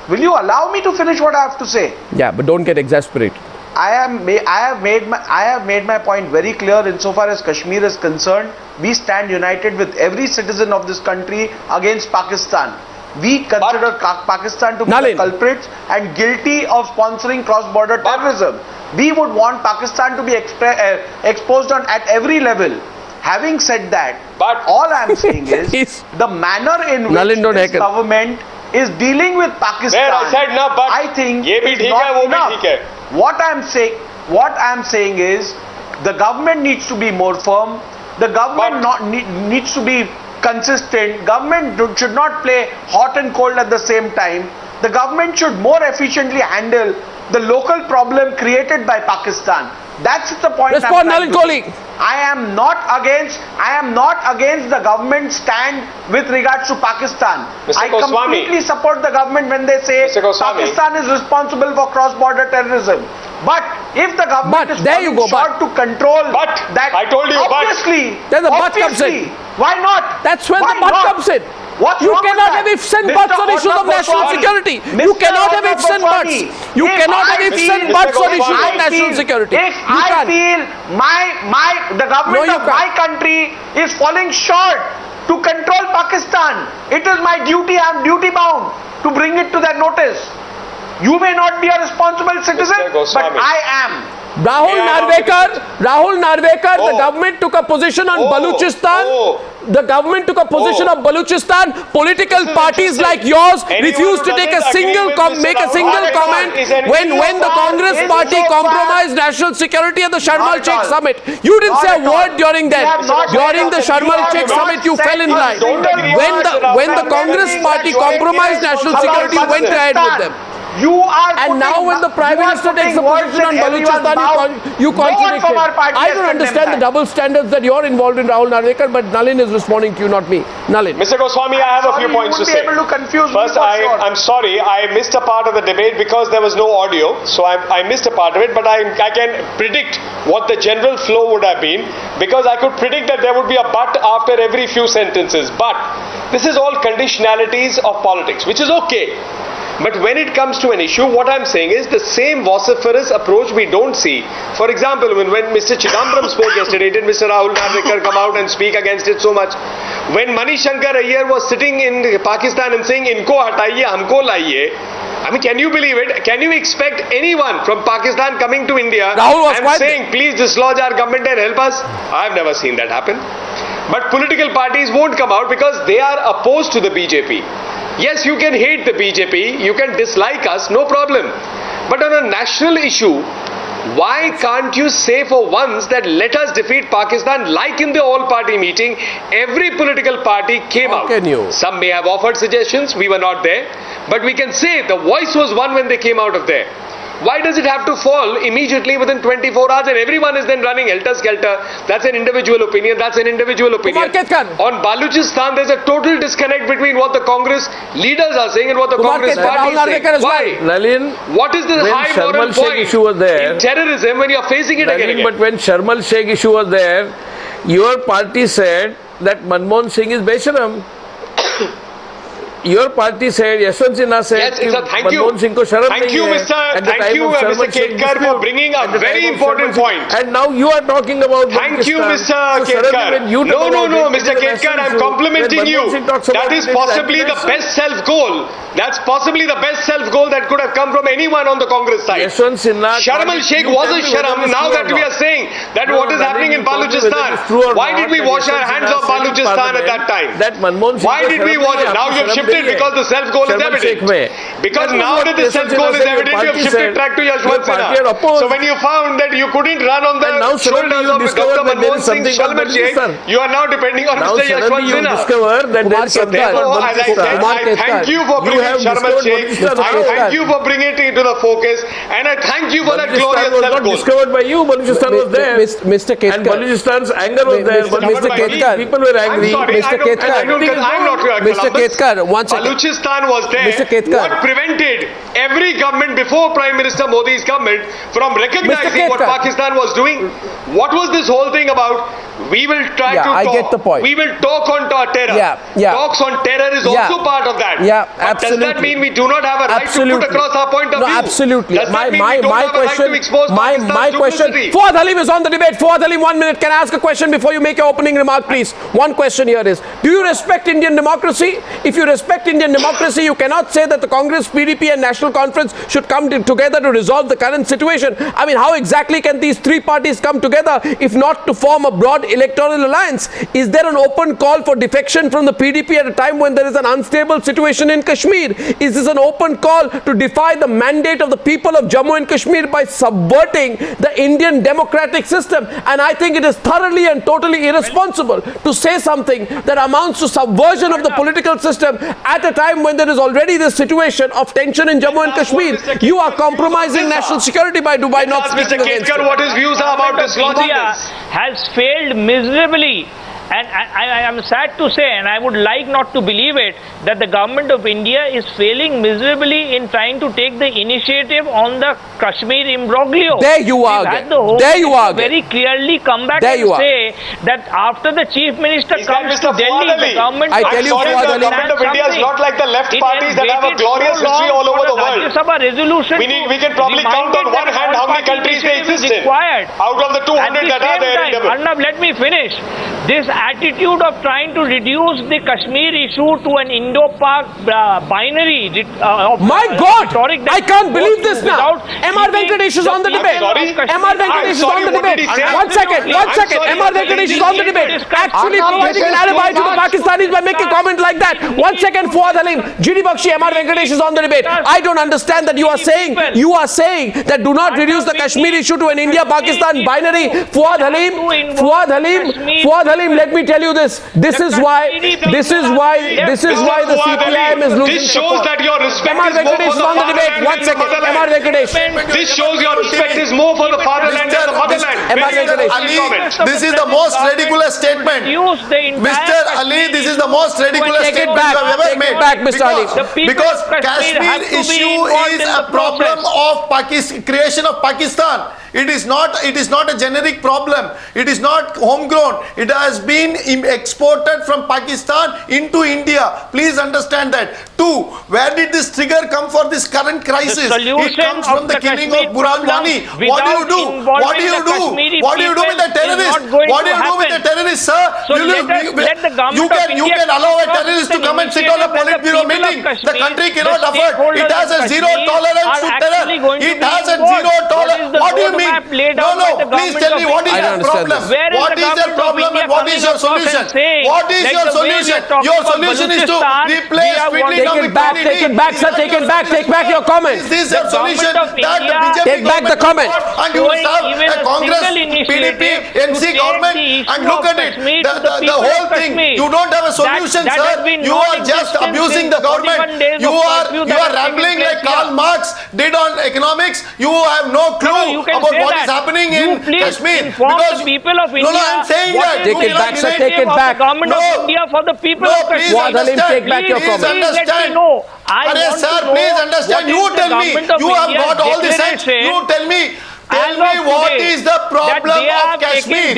Will you allow me to finish what I have to say? Yeah, but don't get exasperated. I have made my point very clear. Insofar as Kashmir is concerned, we stand united with every citizen of this country against Pakistan. We consider Pakistan to be the culprits and guilty of sponsoring cross-border terrorism. We would want Pakistan to be exposed at every level. Having said that, all I am saying is the manner in which this government is dealing with Pakistan. I think is not enough. What I am saying is the government needs to be more firm. The government needs to be consistent. Government should not play hot and cold at the same time. The government should more efficiently handle the local problem created by Pakistan. That's the point. Respond, Nalin Kohli. I am not against the government stand with regards to Pakistan. I completely support the government when they say Pakistan is responsible for cross-border terrorism. But if the government is short to control that, I told you, obviously, then the but comes in. Why not? That's when the but comes in. You cannot have ifs and buts on issues of national security. You cannot have ifs and buts. You cannot have ifs and buts on issues of national security. If I feel the government of my country is falling short to control Pakistan, it is my duty, I am duty bound to bring it to their notice. You may not be a responsible citizen, but I am. Rahul Narvekar, the government took a position on Baluchistan. The government took a position of Baluchistan. Political parties like yours refused to take a single comment when the Congress party compromised national security at the Sharm el-Sheikh summit. You didn't say a word during that. During the Sharm el-Sheikh summit, you fell in line. When the Congress party compromised national security, you went ahead with them. And now when the Prime Minister takes a position on Baluchistan, you contradict it. I don't understand the double standards that you're involved in, Rahul Narvekar, but Nalin is responding to you, not me. Nalin. Mr. Goswami, I have a few points to say. First, I'm sorry, I missed a part of the debate because there was no audio, so I missed a part of it, but I can predict what the general flow would have been, because I could predict that there would be a but after every few sentences. But this is all conditionalities of politics, which is okay. But when it comes to an issue, what I'm saying is the same vociferous approach we don't see. For example, when Mr. Chidambaram spoke yesterday, did Mr. Rahul Narvekar come out and speak against it so much? When Manish Shankar Iyer was sitting in Pakistan and saying, "Inko hataiye, humko laiye," I mean, can you believe it? Can you expect anyone from Pakistan coming to India and saying, "Please dislodge our government and help us"? I've never seen that happen. But political parties won't come out because they are opposed to the BJP. Yes, you can hate the BJP, you can dislike us, no problem. But on a national issue, why can't you say for once that let us defeat Pakistan? Like in the all-party meeting, every political party came out. Some may have offered suggestions, we were not there. But we can say the voice was one when they came out of there. Why does it have to fall immediately within 24 hours and everyone is then running helter-skelter? That's an individual opinion. On Baluchistan, there's a total disconnect between what the Congress leaders are saying and what the Congress party is saying. Why? Nalin, what is the high moral point in terrorism when you're facing it again? But when Sharm el-Sheikh issue was there, your party said that Manmohan Singh is Besharam. your party said, Yashwant Sinha said, Yes, sir, thank you. Manmohan Singh ko sharam Thank nahi you, hai Mr. at the Thank time you, of Mr. Sharman Singh Kedkar, for dispute, bringing a at the very time of important Sharman Singh. point. And now you are talking about Thank you, Balochistan. Mr. So suddenly Kedkar. when you talk No, about it, Mr. it is a Kedkar, national I'm issue. complimenting When you. Manmohan Singh talks about That is it, it possibly the anti-national. best self-goal. That's possibly the best self-goal that could have come from anyone on the Congress side. Yashwant Sinha. Sharm el-Sheikh was a sharam. Now that we are saying that what is happening in Balochistan, why did we wash our hands of Balochistan at that time? That Manmohan Singh Why did we wash it? Now you have shifted because the self-goal is evident. Because now that the self-goal is evident, you have shifted track to Yashwant Sinha. So when you found that you couldn't run on the shoulders of Dr. Manmohan Singh, Sharm el-Sheikh, you are now depending on Mr. Yashwant you Sinha. discover that there is something Therefore, as I said, I thank you for bringing Sharm el-Sheikh. I thank you for bringing it into the focus, and I thank you for that glorious was not self-goal. discovered by you. Balochistan was there. Mr. And Kedkar. Balocistan's anger was there. Mr. Kedkar. People were angry. I'm sorry, Mr. Kedkar. I'm not Mr. Kedkar, one second. Balochistan was there. Mr. Kedkar. What prevented every government before Prime Minister Modi's government from recognizing what Kedkar. Pakistan was doing? What was this whole thing about? We will try to talk. I get the point. We will talk on terror. Yeah. Talks on terror is Yeah. also part of that. Yeah, But absolutely. does that mean we do not have a right to Absolutely. put across our point of No, view? absolutely. Does that mean we don't have a right to expose My Pakistan's question. duplicity? Fuad Halim is on the debate. Fuad Halim, 1 minute. Can I ask a question before you make your opening remark, please? One question here is: do you respect Indian democracy? If you respect Indian democracy, you cannot say that the Congress, PDP, and National Conference should come together to resolve the current situation. I mean, how exactly can these three parties come together if not to form a broad electoral alliance? Is there an open call for defection from the PDP at a time when there is an unstable situation in Kashmir? Is this an open call to defy the mandate of the people of Jammu and Kashmir by subverting the Indian democratic system? And I think it is thoroughly and totally irresponsible to say something that amounts to subversion of the political system at a time when there is already this situation of tension in Jammu and Kashmir. You are compromising national security by not speaking Mr. against Kedkar, it. what his views are about dislodging India this? has failed miserably. And I am sad to say, and I would like not to believe it, that the government of India is failing miserably in trying to take the initiative on the Kashmir imbroglio. There you are We've again. had the Home There you are Minister very again. clearly come back There and you are. say that after the Chief Minister Is that comes Mr. to Delhi, Fuad Ali? the government I of tell you, sorry, Fuad the Ali. government of India is not like the left It parties has that have a waited glorious so long history all over for the a world. Rajya Sabha resolution We can probably to count on remind one that hand how many all-party countries they initiative is exist in. required. Out of the 200 that are there in the world. Arnab, let me finish. This attitude of trying to reduce the Kashmir issue to an Indo-Pak binary of My God! rhetoric that I can't goes believe this now. without M.R. keeping Venkatesh is on the people debate. of Kashmir- M.R. Venkatesh is on the what did he debate. say? One second. I'm sorry, M.R. Venkatesh is on the debate. Actually Arnab, providing this an is alibi too to the much. Pakistanis by making comment like that. 1 second, Fuad Halim. GD Bakshi, M.R. Venkatesh is on the debate. I don't understand that you are saying that do not reduce the Kashmir issue to an India-Pakistan binary. Fuad Halim, let me tell you this. This is why the CPIM is losing This shows that your respect M.R. is more Venkatesh for is the on the debate. fatherland 1 than the second. motherland. M.R. Venkatesh. This shows your respect is more for the fatherland than the motherland. M.R. Very Venkatesh. interesting comment. This is the most ridiculous statement. Mr. Ali, this is the most ridiculous Take it statement back. you have ever Take made. it back, Mr. Ali. Because Kashmir issue is a problem of creation of Pakistan. It is not a generic problem. It is not homegrown. It has been exported from Pakistan into India. Please understand that. 2. Where did this trigger come for this current crisis? It comes from the killing of Burhan Wani. What do you do? What do you do? What do you do with the terrorists? What do you do with the terrorists, sir? You can allow a terrorist to come and sit on a Politburo meeting. The country cannot afford. It has a zero tolerance to terror. It has a zero tolerance. What do you mean? No, please tell me what is the problem? What is the problem and what is your solution? What is your solution? Your solution is to replace between Take it back, sir, take it back. Take back your comment. Is this your solution that the BJP Take back the comment. And you will have a Congress, PDP, NC government and look at it. The whole thing. You don't have a solution, sir. You are just abusing the government. You are rambling like Karl Marx did on economics. You have no clue about what is happening in Kashmir. Because people of India. No, I'm saying that. Take it back, sir. Take it back. Government of India for the people of please Kashmir. understand. Take back your comment. Please understand. Sir, please understand. You tell me. You have got all the sense. You tell me. Tell me what is the problem of Kashmir?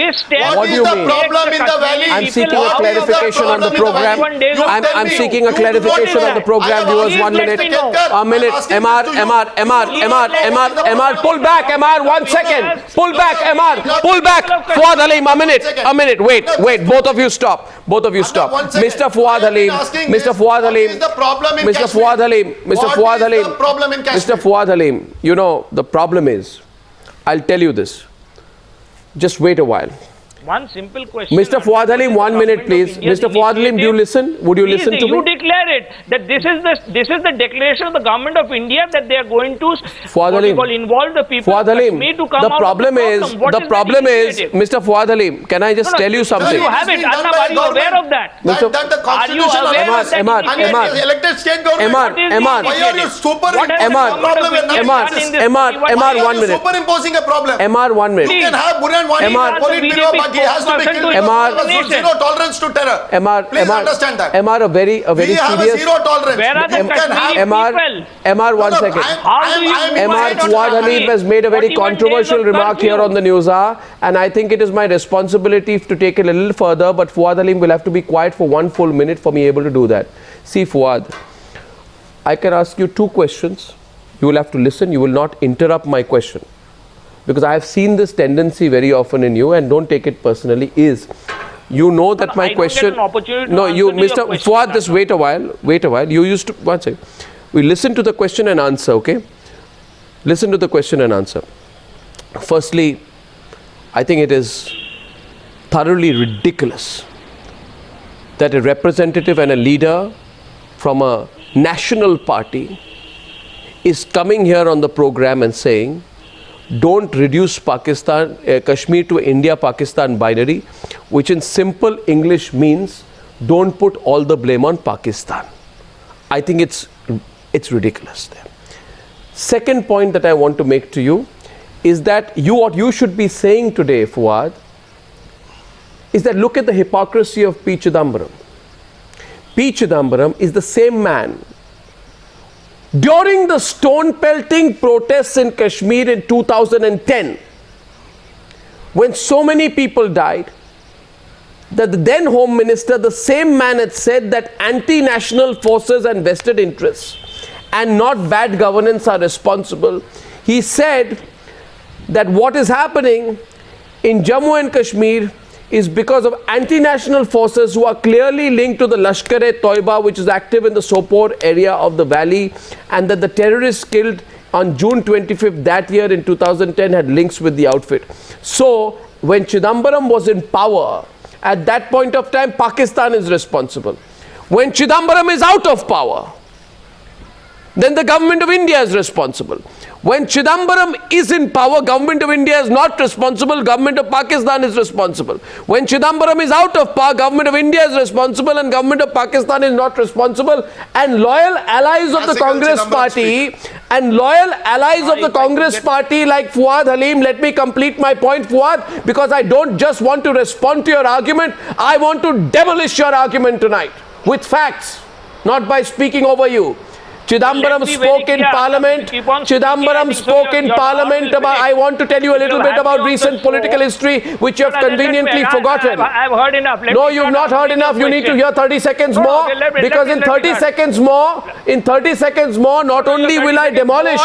What is the problem in the valley? I'm seeking a clarification on the program. I'm seeking a clarification on the program. Viewers, 1 minute. A minute. MR, pull back. MR, 1 second. Pull back, MR. Pull back. Fuad Halim, a minute. Wait. Both of you stop. Mr. Fuad Halim. Mr. Fuad Halim, you know, the problem is, I'll tell you this. Just wait a while. One simple question. Mr. Fuad Halim, 1 minute, please. Mr. Fuad Halim, do you listen? Would you listen to me? You declare it that this is the declaration of the government of India that they are going to involve the people of Kashmir to come the problem is, Mr. Fuad Halim, can I just tell you something? You have it, Arnab, are you aware of that? That the constitution of that? elected state government. Why are you superimposing MR, 1 minute. Superimposing a problem. MR, 1 minute. You can have Burhan Wani, Politburo, but he has to be killed. Zero tolerance to terror. Please understand that. MR, a very we serious. have a zero tolerance. Where are the Kashmiri people? MR, 1 second. MR Fuad Halim has made a very controversial remark here on the Newshour, and I think it is my responsibility to take it a little further, but Fuad Halim will have to be quiet for 1 full minute for me able to do that. See, Fuad, I can ask you 2 questions. You will have to listen. You will not interrupt my question. Because I have seen this tendency very often in you, and don't take it personally, is you know that my question... No, you, Mr. Fuad, just wait a while. You used to... One second. We listen to the question and answer, okay? Listen to the question and answer. Firstly, I think it is thoroughly ridiculous that a representative and a leader from a national party is coming here on the program and saying, don't reduce Kashmir to India-Pakistan binary, which in simple English means don't put all the blame on Pakistan. I think it's ridiculous there. Second point that I want to make to you is that what you should be saying today, Fuad, is that look at the hypocrisy of P. Chidambaram. P. Chidambaram is the same man during the stone pelting protests in Kashmir in 2010, when so many people died, that the then Home Minister, the same man, had said that anti-national forces and vested interests and not bad governance are responsible. He said that what is happening in Jammu and Kashmir is because of anti-national forces who are clearly linked to the Lashkar-e-Toiba, which is active in the Sopore area of the valley, and that the terrorists killed on June 25th that year in 2010 had links with the outfit. So when Chidambaram was in power, at that point of time, Pakistan is responsible. When Chidambaram is out of power, then the government of India is responsible. When Chidambaram is in power, government of India is not responsible, government of Pakistan is responsible. When Chidambaram is out of power, government of India is responsible and government of Pakistan is not responsible. And loyal allies of the Congress party like Fuad Halim, let me complete my point, Fuad, because I don't just want to respond to your argument, I want to demolish your argument tonight with facts, not by speaking over you. Chidambaram spoke in Parliament. About, I want to tell you a little bit about recent political history, which you have conveniently forgotten. I've heard enough. No, you've not heard enough. You need to hear 30 seconds more, because in 30 seconds more, not only will I demolish,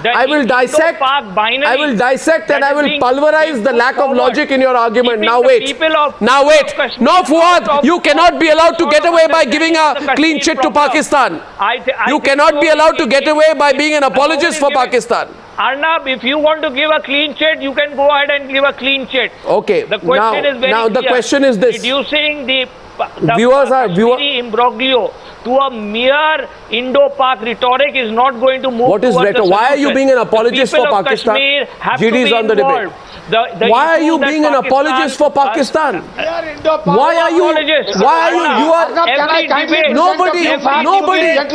I will dissect and I will pulverize the lack of logic in your argument. Now wait. No, Fuad, you cannot be allowed to get away by giving a clean chit to Pakistan. You cannot be allowed to get away by being an apologist for Pakistan. Arnab, if you want to give a clean chit, you can go ahead and give a clean chit. Okay. The question is very clear. The question is this. Reducing the Kashmiri imbroglio to a mere Indo-Pak rhetoric is not going to move. What is rhetoric? Why are you being an apologist for Pakistan? GD is on the debate. Why are you being an apologist for Pakistan? Why are you? Why are you? You are. Nobody,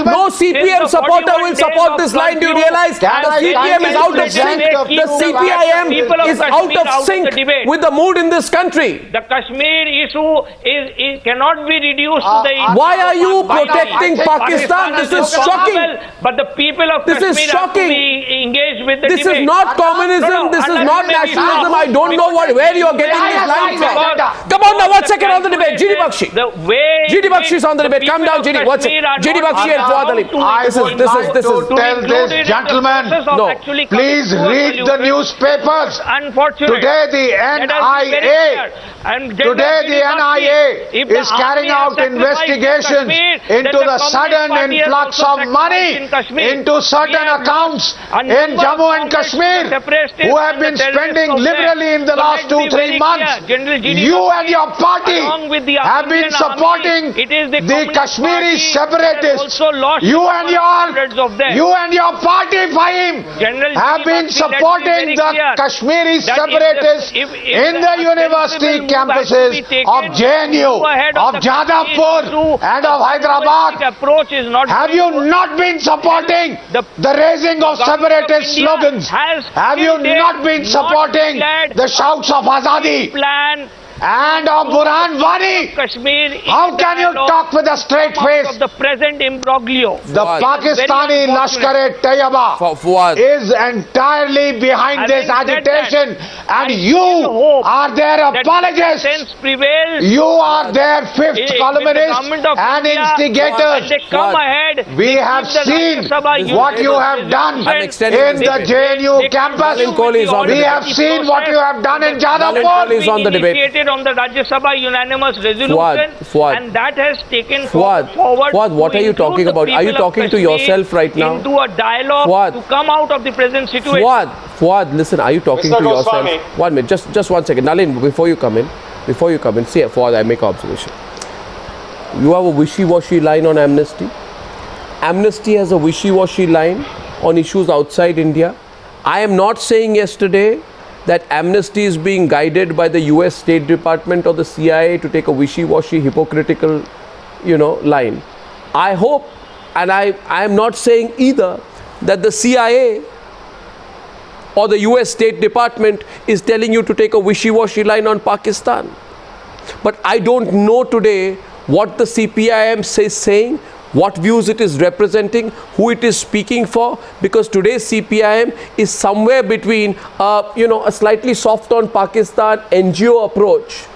no CPM supporter will support this line. Do you realize the CPM is out of sync? The CPIM is out of sync with the mood in this country. The Kashmir issue cannot be reduced to the. Why are you protecting Pakistan? This is shocking. But the people of This is Kashmir have to shocking. be engaged with the This debate. is not communism. This is not nationalism. I don't know where you are getting this line from. Come on now, 1 second on the debate. GD Bakshi. GD Bakshi is on the debate. Come down, GD. What's it? GD Bakshi and Fuad Ali. I would like to tell this gentleman, no, please read the newspapers. Unfortunate. Today the NIA is carrying out investigations into the sudden influx of money into certain accounts in Jammu and Kashmir who have been spending liberally in the last 2-3 months. You and your party have been supporting the Kashmiri separatists. You and your party, Fahim, have been supporting the Kashmiri separatists in the university campuses of JNU, of Jadavpur and of Hyderabad. Have you not been supporting the raising of separatist slogans? Have you not been supporting the shouts of Azadi and of Burhan Wani? How can you talk with a straight face? Of the present imbroglio. The Pakistani Lashkar-e-Taiba is entirely behind this agitation, and you are their apologists. You are their fifth columnists and instigators. We have seen what you have done in the JNU campus. We have seen what you have done in Jadavpur. On the Rajya Sabha unanimous resolution, Fuad, and that has taken forward. Fuad, what are you talking about? Are you talking to yourself right now? Into a dialogue to come out of the present situation. Fuad, listen, are you talking to yourself? 1 minute, just 1 second. Nalin, before you come in, see, Fuad, I make an observation. You have a wishy-washy line on amnesty. Amnesty has a wishy-washy line on issues outside India. I am not saying yesterday that amnesty is being guided by the US State Department or the CIA to take a wishy-washy, hypocritical, line. I hope, and I am not saying either that the CIA or the US State Department is telling you to take a wishy-washy line on Pakistan. But I don't know today what the CPIM is saying, what views it is representing, who it is speaking for, because today's CPIM is somewhere between, a slightly soft on Pakistan NGO approach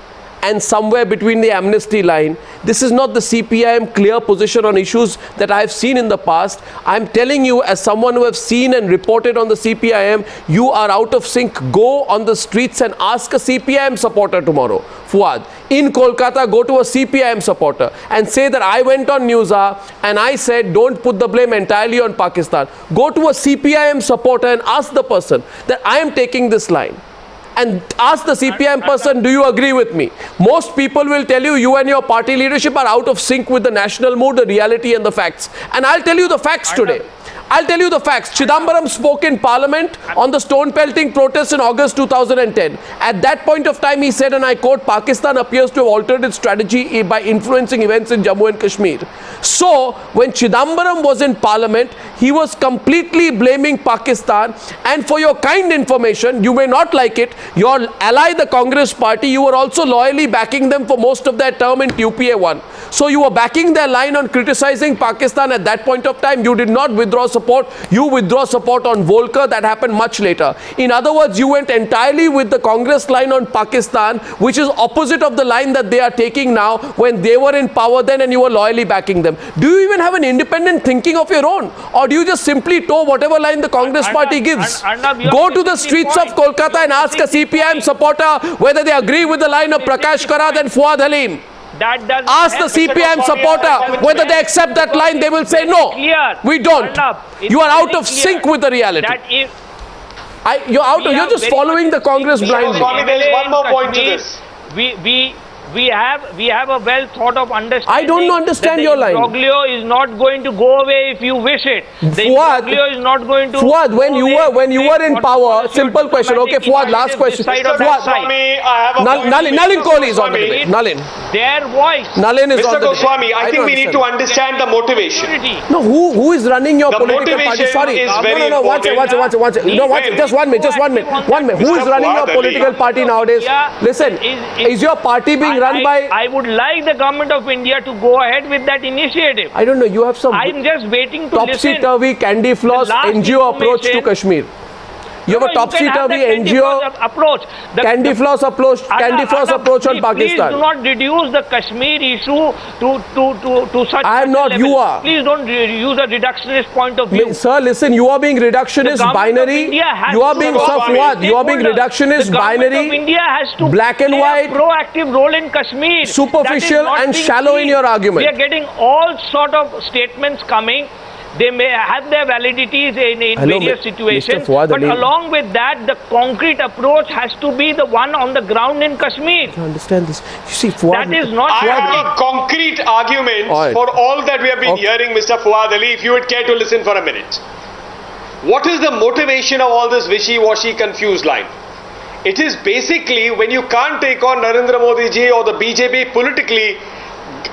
and somewhere between the amnesty line. This is not the CPIM clear position on issues that I have seen in the past. I'm telling you, as someone who have seen and reported on the CPIM, you are out of sync. Go on the streets and ask a CPIM supporter tomorrow, Fuad. In Kolkata, go to a CPIM supporter and say that I went on Newshour and I said don't put the blame entirely on Pakistan. Go to a CPIM supporter and ask the person that I am taking this line. And ask the CPIM person, do you agree with me? Most people will tell you, you and your party leadership are out of sync with the national mood, the reality and the facts. And I'll tell you the facts today. I'll tell you the facts. Chidambaram spoke in Parliament on the stone pelting protests in August 2010. At that point of time, he said, and I quote, Pakistan appears to have altered its strategy by influencing events in Jammu and Kashmir. So, when Chidambaram was in Parliament, he was completely blaming Pakistan. And for your kind information, you may not like it, your ally, the Congress party, you were also loyally backing them for most of their term in UPA 1. So, you were backing their line on criticizing Pakistan at that point of time. You did not withdraw support. You withdraw support on Volker. That happened much later. In other words, you went entirely with the Congress line on Pakistan, which is opposite of the line that they are taking now when they were in power then and you were loyally backing them. Do you even have an independent thinking of your own? Or do you just simply toe whatever line the Congress party gives? Go to the streets of Kolkata and ask a CPIM supporter whether they agree with the line of Prakash Karat and Fuad Halim. Ask the CPIM supporter whether they accept that line. They will say no, we don't. You are out of sync with the reality. You're just following the Congress blindly. There is one more point to this. we have a well thought of understanding. I don't understand your line. The imbroglio is not going to go away if you wish it. The Fuad, imbroglio is not going to Fuad, when you were in power, simple question. Okay, Fuad, last question. Fuad, Nalin Kohli is on the debate. Nalin. Their voice. Nalin is Mr. on the Goswami, I think we need to understand the motivation. No, who is running your The political party? motivation Sorry. is very No, watch it. No, watch it. Just 1 minute. Who is running your political party nowadays? Listen, is your party being run by... I would like the government of India to go ahead with that initiative. I don't know, you have some I'm just waiting to listen. topsy-turvy, candy floss NGO approach to Kashmir. You have a topsy-turvy NGO approach. candy floss approach on Pakistan. Please do not reduce the Kashmir issue to such. I am not, level. you are. Please don't use a reductionist point of view. Sir, listen, you are being reductionist, binary. You are being reductionist, binary, India has to black and play white, a proactive role in Kashmir. superficial and shallow in your argument. We are getting all sort of statements coming. They may have their validities in various situations, but along with that, the concrete approach has to be the one on the ground in Kashmir. I understand this. You see, Fuad, that is not. I have a concrete argument for all that we have been hearing, Mr. Fuad Ali, if you would care to listen for a minute. What is the motivation of all this wishy-washy, confused line? It is basically when you can't take on Narendra Modi ji or the BJP politically,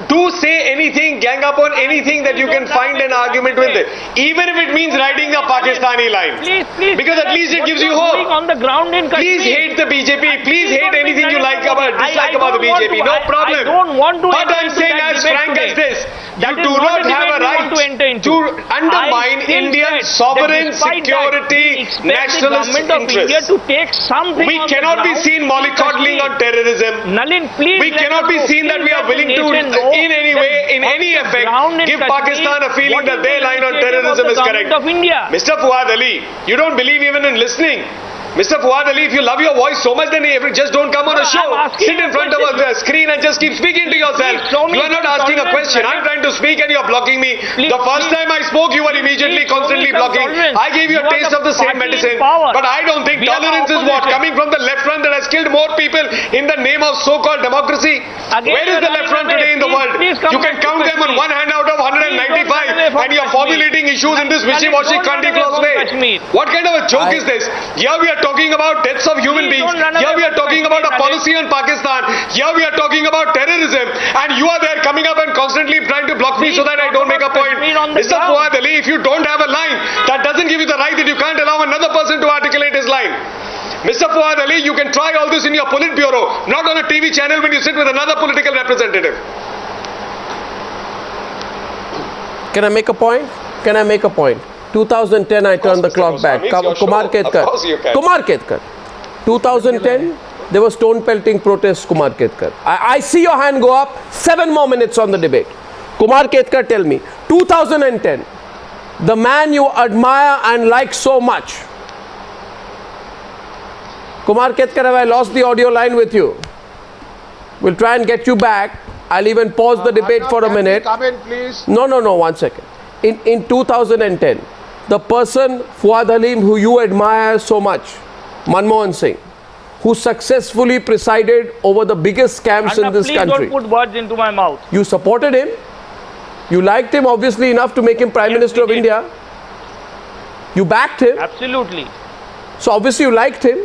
do say anything, gang up on anything that you can find an argument with it, even if it means riding a Pakistani line. Please, because at least it gives you hope. On the ground in Kashmir. Please hate the BJP. Please hate anything you like about, dislike about the BJP. No problem. I don't want to. But I'm saying as frank as this, you do not have a right to undermine Indian sovereign security, nationalist interests. We cannot be seen mollycoddling on terrorism. Nalin, please. We cannot be seen that we are willing to, in any way, in any effect, give Pakistan a feeling that their line on terrorism is correct. Mr. Fuad Ali, you don't believe even in listening. Mr. Fuad Ali, if you love your voice so much, then just don't come on a show. Sit in front of a screen and just keep speaking to yourself. You are not asking a question. I'm trying to speak and you are blocking me. The first time I spoke, you were immediately, constantly blocking. I gave you a taste of the same medicine. But I don't think tolerance is what? Coming from the left front that has killed more people in the name of so-called democracy. Where is the left front today in the world? You can count them on one hand out of 195 and you are formulating issues in this wishy-washy, candy-floss way. What kind of a joke is this? Here we are talking about deaths of human beings. Here we are talking about a policy in Pakistan. Here we are talking about terrorism. And you are there coming up and constantly trying to block me so that I don't make a point. Mr. Fuad Ali, if you don't have a line, that doesn't give you the right that you can't allow another person to articulate his line. Mr. Fuad Ali, you can try all this in your Politburo, not on a TV channel when you sit with another political representative. Can I make a point? 2010, I turned the clock back. Kumar Ketkar. 2010, there was stone pelting protests, Kumar Ketkar. I see your hand go up. 7 more minutes on the debate. Kumar Ketkar, tell me. 2010, the man you admire and like so much. Kumar Ketkar, have I lost the audio line with you? We'll try and get you back. I'll even pause the debate for a minute. Come in, please. No, 1 second. In 2010, the person, Fuad Halim, who you admire so much, Manmohan Singh, who successfully presided over the biggest scams in this country. Please don't put words into my mouth. You supported him. You liked him obviously enough to make him Prime Minister of India. You backed him. Absolutely. So obviously you liked him.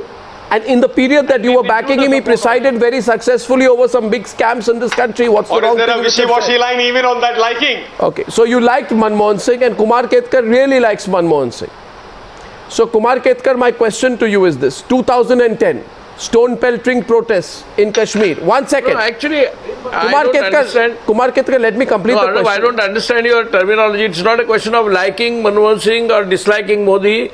And in the period that you were backing him, he presided very successfully over some big scams in this country. What's the wrong thing? Or is there a wishy-washy line even on that liking? Okay, so you liked Manmohan Singh and Kumar Ketkar really likes Manmohan Singh. So Kumar Ketkar, my question to you is this. 2010, stone pelting protests in Kashmir. 1 second. No, actually, Kumar Ketkar, let me complete the question. I don't understand your terminology. It's not a question of liking Manmohan Singh or disliking Modi.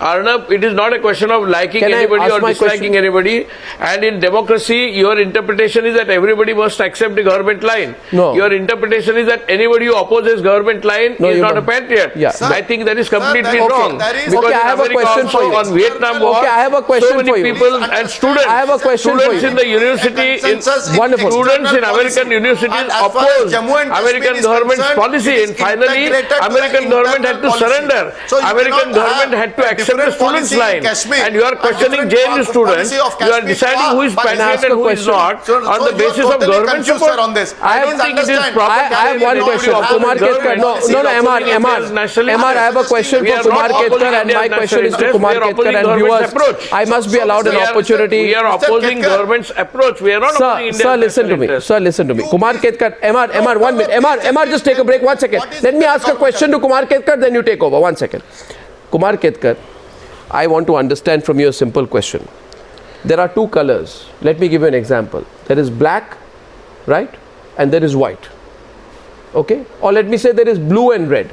Arnab, it is not a question of liking anybody or disliking anybody. And in democracy, your interpretation is that everybody must accept the government line. No. Your interpretation is that anybody who opposes government line is not a patriot. Yeah. I think that is completely wrong. Because I have a question for you. On Vietnam War, I have a question so many people and students. I have a question for you. Students in the university, wonderful. Students in American universities oppose American government's policy, and finally, American government had to surrender. American government had to accept the students' line, and you are questioning JNU students. You are deciding who is patriot and who is not on the basis of government support. on this. I don't think it is proper. I have one question. Kumar Ketkar, no, MR, I have a question for Kumar Ketkar, and my question is to Kumar Ketkar and viewers. I must be allowed an opportunity. We are opposing government's approach. We are not opposing India's Sir, listen to me. Sir, listen to me. Kumar Ketkar, MR, 1 minute. MR, just take a break. 1 second. Let me ask a question to Kumar Ketkar, then you take over. 1 second. Kumar Ketkar, I want to understand from you a simple question. There are two colors. Let me give you an example. There is black, right? And there is white. Okay? Or let me say there is blue and red.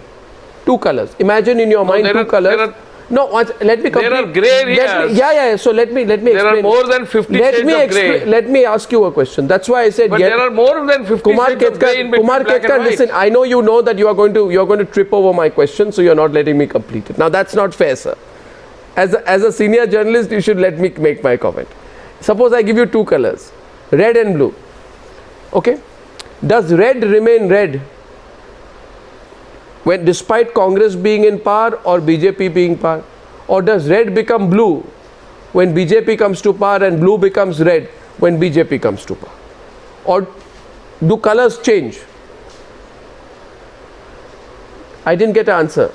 Two colors. Imagine in your mind two colors. No, let me complete. There are grey areas. Yeah. So let me explain. There are more than 50 shades of grey. Let me ask you a question. That's why I said. But there are more than 50 Kumar shades of grey in between Kumar black Ketkar, and white. listen. I know you know that you are going to trip over my question, so you are not letting me complete it. Now that's not fair, sir. As a senior journalist, you should let me make my comment. Suppose I give you two colors, red and blue. Okay? Does red remain red when despite Congress being in power or BJP being in power? Or does red become blue when BJP comes to power and blue becomes red when BJP comes to power? Or do colors change? I didn't get an answer.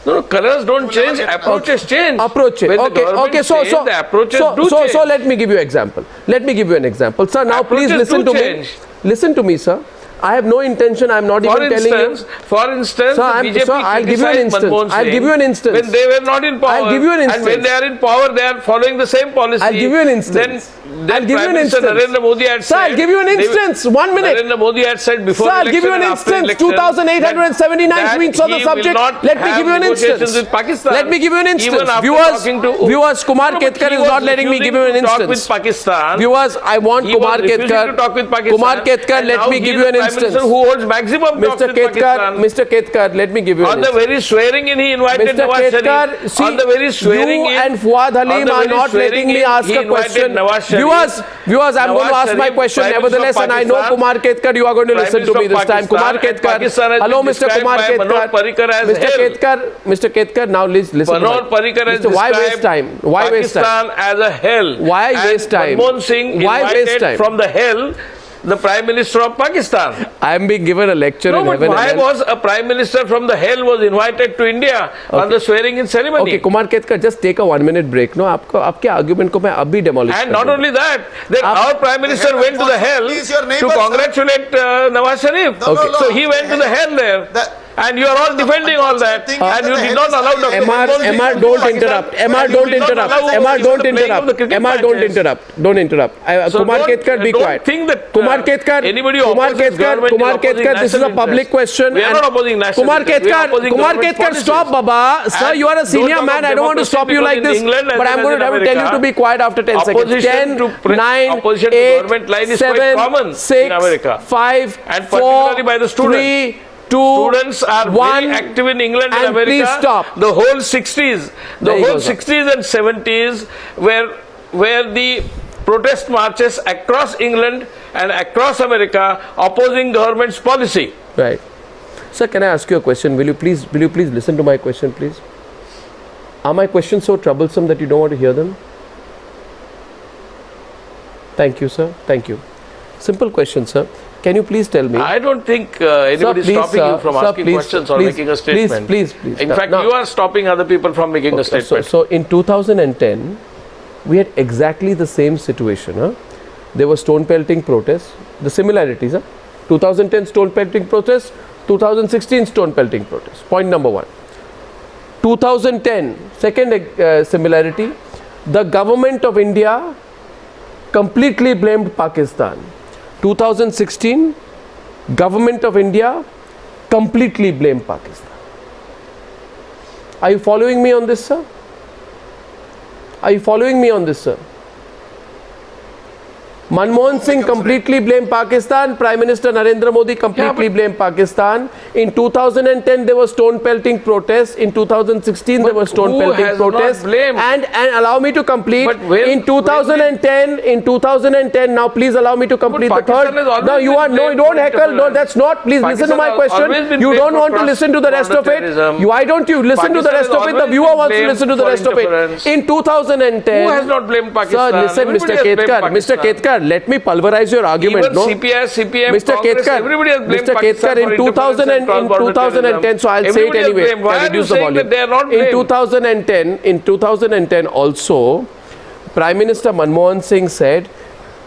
No, colors don't change, approaches change. Approach change. Okay. So the approaches do change. So let me give you example. Let me give you an example. Sir, now Approaches please listen do to change. me. Listen to me, sir. I have no intention. I am not even telling you. For instance, Sir, the BJP I'll give you an instance. I'll give you an instance. When they were not in power, I'll give you an instance. and when they are in power, they are following the same policy. I'll give you an instance. Then I'll give you Prime an Minister instance. Narendra Modi had Sir, I'll give you an instance. 1 minute. Narendra Modi had said before Sir, I'll election give you an and after instance. election 2,879 that tweets on the he will subject. not Let me have give you an negotiations instance. with Pakistan. Let me give you an Even instance. after Viewers, Kumar No, but Ketkar he is was not letting me give you an refusing to talk instance. with Pakistan. Viewers, I want He Kumar was refusing Ketkar. to talk with Pakistan. Kumar Ketkar, And let now me he give is you an the Prime instance. Minister who holds maximum talks with Pakistan. Mr. Ketkar, let me give you an On the instance. very swearing in, he invited Mr. Nawaz Ketkar, Sharif. see, On the very swearing you in, and Fuad on Halim the are very not swearing letting me in, ask he a invited question. Nawaz Sharif. Viewers, I'm going to Nawaz ask my Sharif, question Prime nevertheless, Minister and of I know Pakistan. Kumar Ketkar, you are going to Prime listen to me Minister this of time. Kumar Pakistan, and Ketkar, Pakistan has hello, been Mr. Kumar described by Manoj Parrikar Ketkar. as Mr. Ketkar, now listen to Manoj me. Parrikar has Mr. Why waste time? Why waste time? Pakistan as a hell. Why And waste time? Manmohan Singh Why waste invited time? from the hell the Prime Minister of Pakistan. I am being given a lecture No, in but heaven why and hell. was a Prime Minister from the hell was invited to India on the swearing in ceremony? Okay, Kumar Ketkar, just take a 1 minute break. No, आपके argument को मैं अभी demolish And कर not दूंगा. only that, then our Prime Minister hell went to the hell is your to neighbor, sir. congratulate Nawaz Sharif. No, no, So he went to the hell there. And you are all defending all that. And you did not allow Dr. MR, don't interrupt. MR, don't interrupt. MR, don't interrupt. MR, don't interrupt. Don't interrupt. Kumar Ketkar, be quiet. Kumar Ketkar, Kumar Ketkar, this is a public question. We are not opposing national Kumar interest. We are opposing Kumar government Ketkar, stop, policies. Baba. Sir, you are a senior don't man. talk I don't want to democracy stop you like because this. in England as But I'm well going as to in tell you to America, be quiet after 10 seconds. opposition 10, to 9, opposition to 8, government line is quite 7, common in 6, America. 5, And 4, particularly by the students. 3, 2, Students are 1, very active in England and and America. please stop. The whole 60s, There you go, 60s and 70s were the protest marches across England and across America opposing government's policy. Right. Sir, can I ask you a question? Will you please listen to my question, please? Are my questions so troublesome that you don't want to hear them? Thank you, sir. Thank you. Simple question, sir. Can you please tell me? I don't think anybody is please, stopping you from asking questions or making a statement. Please. In fact, you are stopping other people from making a statement. So in 2010, we had exactly the same situation. Huh? There were stone pelting protests. The similarities. 2010 stone pelting protests, 2016 stone pelting protests. Point number one. 2010, second similarity, the government of India completely blamed Pakistan. 2016, government of India completely blamed Pakistan. Are you following me on this, sir? Are you following me on this, sir? Manmohan Singh completely blamed Pakistan. Prime Minister Narendra Modi completely blamed Pakistan. In 2010, there was stone pelting protests. In 2016, there was stone pelting protests. And allow me to complete. In 2010, now please allow me to complete the third. No, you are no, don't heckle. No, that's not. Please listen to my question. You don't want to listen to the rest of it. Why don't you listen to the rest of it? The viewer wants to listen to the rest of it. In 2010, who has not blamed Pakistan? Sir, listen, Mr. Ketkar, let me pulverize your argument. Even CPI, CPM, Mr. Congress, Ketkar, everybody has blamed Mr. Pakistan Ketkar, in 2010, so I'll say it anyway. Why are you saying that they are not blamed? In 2010 also, Prime Minister Manmohan Singh said,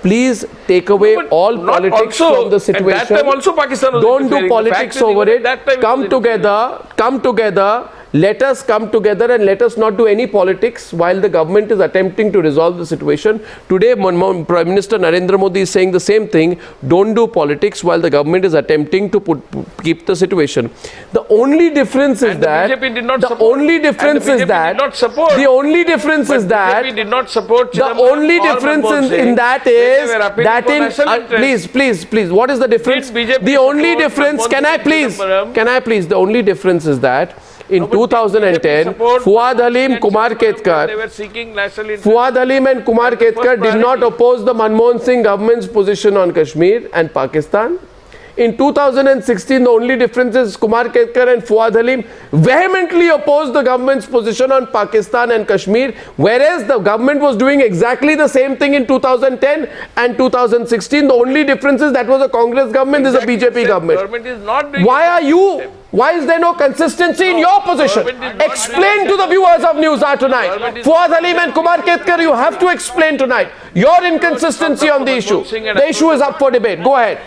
please take away all politics from the situation. At that time also Pakistan was Don't do politics over it. Come together. Let us come together and let us not do any politics while the government is attempting to resolve the situation. Today, Prime Minister Narendra Modi is saying the same thing. Don't do politics while the government is attempting to keep the situation. The only difference is that the only difference is that please, what is the difference? The only difference, can I please, the only difference is that in 2010, Fuad Halim and Kumar Ketkar did not oppose the Manmohan Singh government's position on Kashmir and Pakistan. In 2016, the only difference is Kumar Ketkar and Fuad Halim vehemently opposed the government's position on Pakistan and Kashmir, whereas the government was doing exactly the same thing in 2010 and 2016. The only difference is that was a Congress government, this is a BJP government. Why is there no consistency in your position? Explain to the viewers of Newshour tonight. Fuad Halim and Kumar Ketkar, you have to explain tonight your inconsistency on the issue. The issue is up for debate. Go ahead.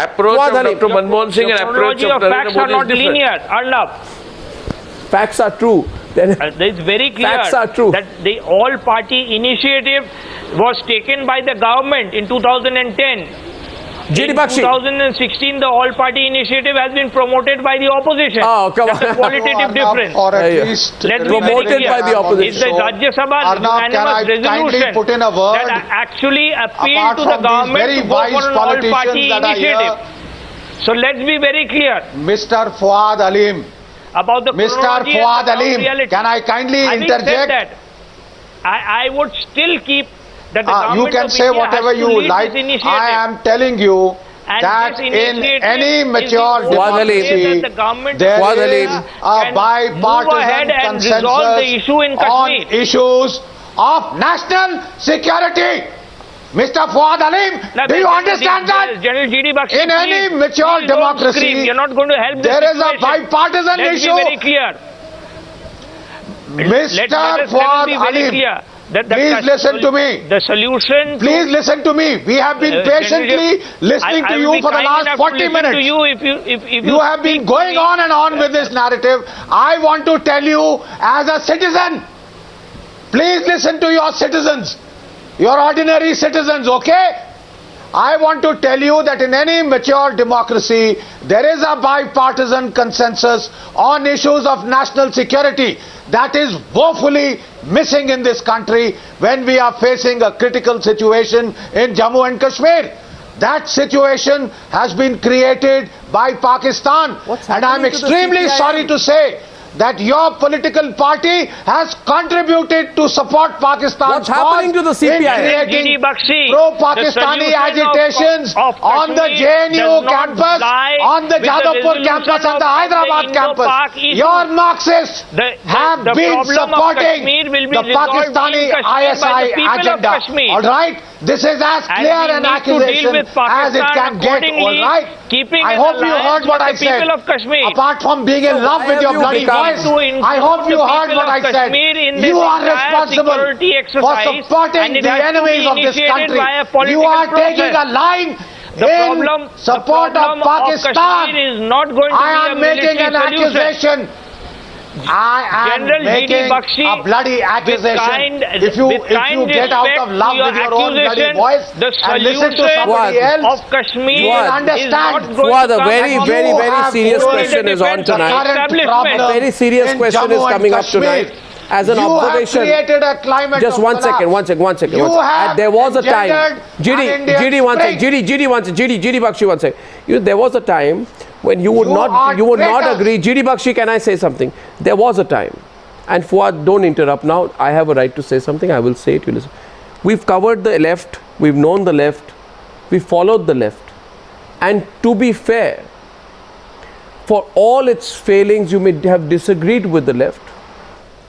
Approach of Dr. Manmohan Singh and approach of facts are not linear. Facts are true. It's very clear that the all-party initiative was taken by the government in 2010. In 2016, the all-party initiative has been promoted by the opposition. Oh, come on. That's a qualitative difference. Let's promoted by the opposition. It's the Rajya Sabha unanimous resolution that actually appealed to the government to go for an all-party initiative. So let's be very clear. Mr. Fuad Halim. About the chronology and the reality. Can I kindly interject? I would still keep that the you can say whatever you like. I am telling you that in any mature democracy, there is a bipartisan consensus on issues of national security. Mr. Fuad Halim, do you understand that? In any mature democracy, there is a bipartisan issue. Let's be very clear. Mr. Fuad Halim, please listen to me. The solution. Please listen to me. We have been patiently listening to you for the last 40 minutes. You have been going on and on with this narrative. I want to tell you as a citizen, please listen to your citizens, your ordinary citizens, okay? I want to tell you that in any mature democracy, there is a bipartisan consensus on issues of national security. That is woefully missing in this country when we are facing a critical situation in Jammu and Kashmir. That situation has been created by Pakistan. And I am extremely sorry to say that your political party has contributed to support Pakistan's cause in creating pro-Pakistani agitations on the JNU campus, on the Jadavpur campus and the Hyderabad campus. Your Marxists have been supporting the Pakistani ISI agenda. Alright? This is as clear an accusation as it can get, alright? I hope you heard what I said. Apart from being in love with your bloody voice, I hope you heard what I said. You are responsible for supporting the enemies of this country. You are taking a line in support of Pakistan. I am making an accusation. I am making a bloody accusation. If you get out of love with your own bloody voice and listen to somebody else, you will understand. Fuad, a very serious question is on tonight. A very serious question is coming up tonight. as an observation. You have created a climate Just of one second, collapse. one second. You have there was a time. engendered an GD, one second. GD Bakshi, one second. There was a time when you would not agree. GD Bakshi, can I say something? There was a time. And Fuad, don't interrupt now. I have a right to say something. I will say it. You listen. We've covered the left. We've known the left. We followed the left. And to be fair, for all its failings, you may have disagreed with the left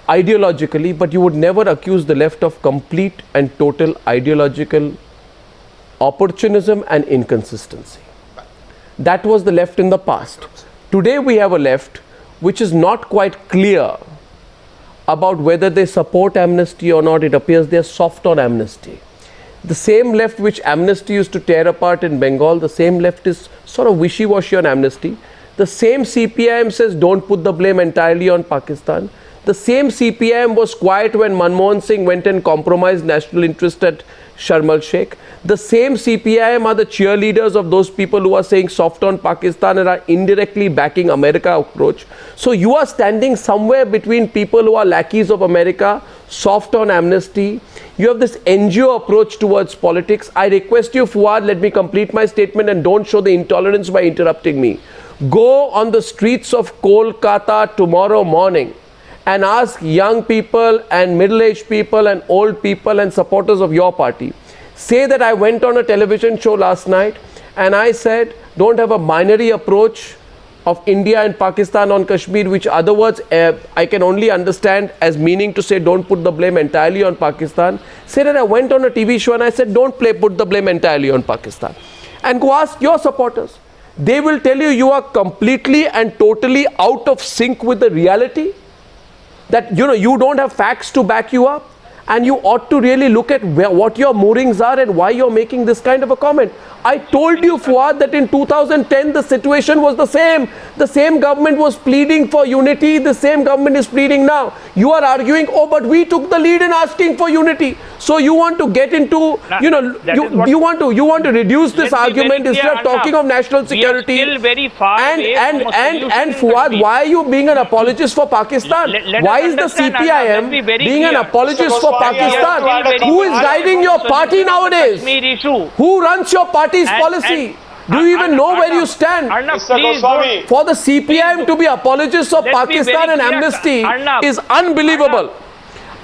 ideologically, but you would never accuse the left of complete and total ideological opportunism and inconsistency. That was the left in the past. Today we have a left which is not quite clear about whether they support amnesty or not. It appears they are soft on amnesty. The same left which amnesty used to tear apart in Bengal, the same left is sort of wishy-washy on amnesty. The same CPIM says don't put the blame entirely on Pakistan. The same CPIM was quiet when Manmohan Singh went and compromised national interest at Sharm el-Sheikh. The same CPIM are the cheerleaders of those people who are saying soft on Pakistan and are indirectly backing America approach. So you are standing somewhere between people who are lackeys of America, soft on amnesty. You have this NGO approach towards politics. I request you, Fuad, let me complete my statement and don't show the intolerance by interrupting me. Go on the streets of Kolkata tomorrow morning and ask young people and middle-aged people and old people and supporters of your party. Say that I went on a television show last night and I said, don't have a binary approach of India and Pakistan on Kashmir, which other words I can only understand as meaning to say don't put the blame entirely on Pakistan. Say that I went on a TV show and I said don't put the blame entirely on Pakistan. And go ask your supporters. They will tell you you are completely and totally out of sync with the reality. That you don't have facts to back you up, and you ought to really look at what your moorings are and why you're making this kind of a comment. I told you, Fuad, that in 2010 the situation was the same. The same government was pleading for unity. The same government is pleading now. You are arguing, oh, but we took the lead in asking for unity. So you want to get into, you want to reduce this argument instead of talking of national security. We are still very far away and Fuad, why are you being an apologist for Pakistan? Why is the CPIM being an apologist for Pakistan? Who is guiding your party nowadays? Who runs your party's policy? Do you even know where you stand? For the CPIM to be apologists of Pakistan and amnesty is unbelievable.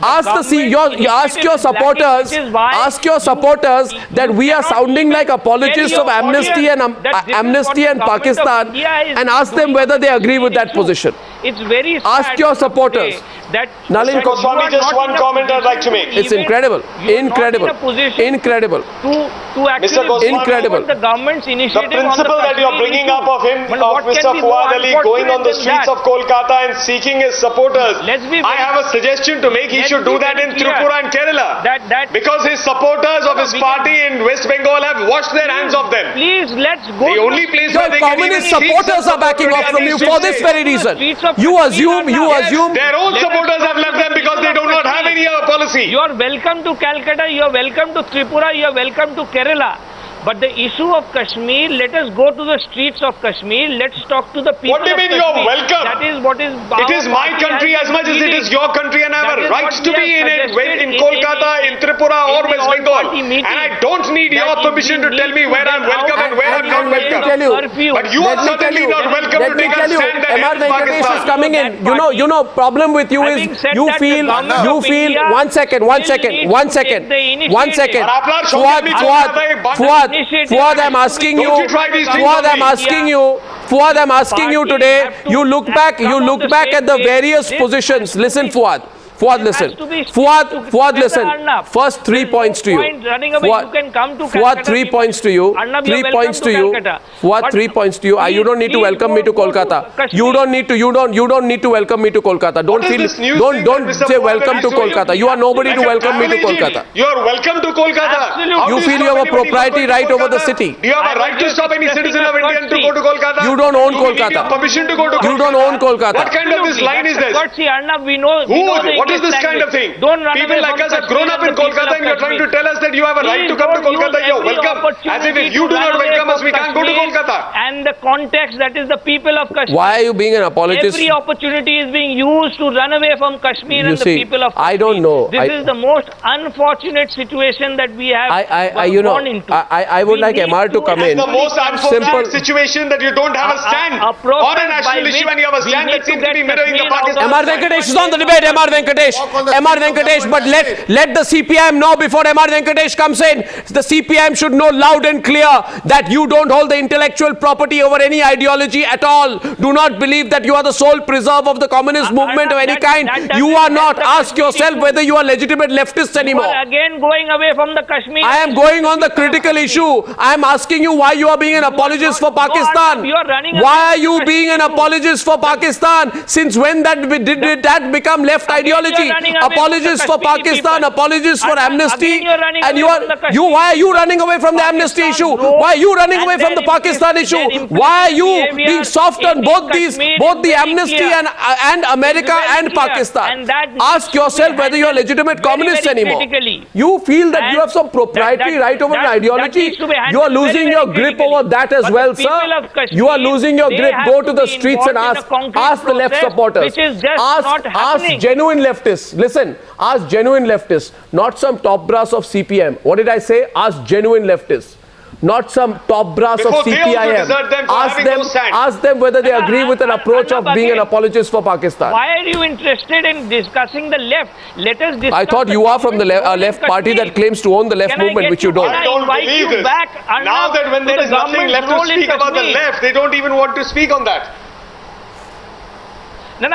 Ask your supporters that we are sounding like apologists of amnesty and Pakistan, and ask them whether they agree with that position. It's very ask your supporters. Nalin Goswami, just one comment I'd like to make. It's incredible. Incredible. To actually incredible. The government's initiative. The principle that you're bringing up of him, of Mr. Fuad Ali going on the streets of Kolkata and seeking his supporters. I have a suggestion to make. He should do that in Tripura and Kerala. Because his supporters of his party in West Bengal have washed their hands off them. Please, let's go. The only place where they communist supporters are backing off from you for this very reason. You assume. Their own supporters have left them because they do not have any other policy. You are welcome to Calcutta, you are welcome to Tripura, you are welcome to Kerala. But the issue of Kashmir, let us go to the streets of Kashmir, let's talk to the people. What do you mean you are welcome? That is what is. It is my country as much as it is your country, and I have a right to be in it, in Kolkata, in Tripura or West Bengal. And I don't need your permission to tell me where I'm welcome and where I'm not welcome. But you are certainly not welcome to take a stand that MR Venkatesh is coming in. Problem with you is you feel. One second. Fuad, I'm asking you today. You look back at the various positions. Listen, Fuad, listen. Fuad, listen. First 3 points to you. Fuad, 3 points to you. 3 points to you. Fuad, 3 points to you. You don't need to welcome me to Kolkata. You don't need to welcome me to Kolkata. Don't say welcome to Kolkata. You are nobody to welcome me to Kolkata. You are welcome to Kolkata. You feel you have a proprietary right over the city. Do you have a right to stop any citizen of India to go to Kolkata? You don't own Kolkata. Permission to go to Kolkata. You don't own Kolkata. What kind of this line is this? What is this kind of thing? People like us have grown up in Kolkata and you're trying to tell us that you have a right to come to Kolkata. You're welcome. As if you do not welcome us, we can't go to Kolkata. And the context, that is the people of Kashmir. Why are you being an apologist? Every opportunity is being used to run away from Kashmir and the people of Kashmir. I don't know. This is the most unfortunate situation that we have gone into. I would like MR to come in. The most unfortunate situation that you don't have a stand on a national issue and you have a stand that seems to be mirroring the Pakistan. MR Venkatesh is on the debate. MR Venkatesh, but let the CPIM know before MR Venkatesh comes in. The CPIM should know loud and clear that you don't hold the intellectual property over any ideology at all. Do not believe that you are the sole preserve of the communist movement of any kind. You are not. Ask yourself whether you are legitimate leftists anymore. You are again going away from the Kashmir. I am going on the critical issue. I am asking you why you are being an apologist for Pakistan. Why are you being an apologist for Pakistan? Since when did that become left ideology? Apologists for Pakistan, apologists for amnesty. And why are you running away from the amnesty issue? Why are you running away from the Pakistan issue? Why are you being soft on both the amnesty and America and Pakistan? Ask yourself whether you are legitimate communists anymore. You feel that you have some proprietary right over an ideology. You are losing your grip over that as well, sir. You are losing your grip. Go to the streets and ask the left supporters. Ask genuine leftists. Listen, ask genuine leftists, not some top brass of CPM. What did I say? Ask genuine leftists, not some top brass of CPIM. Ask them whether they agree with an approach of being an apologist for Pakistan. Why are you interested in discussing the left? Let us discuss. I thought you are from the left party that claims to own the left movement, which you don't. I don't believe this. Now that when there is nothing left to speak about the left, they don't even want to speak on that. No,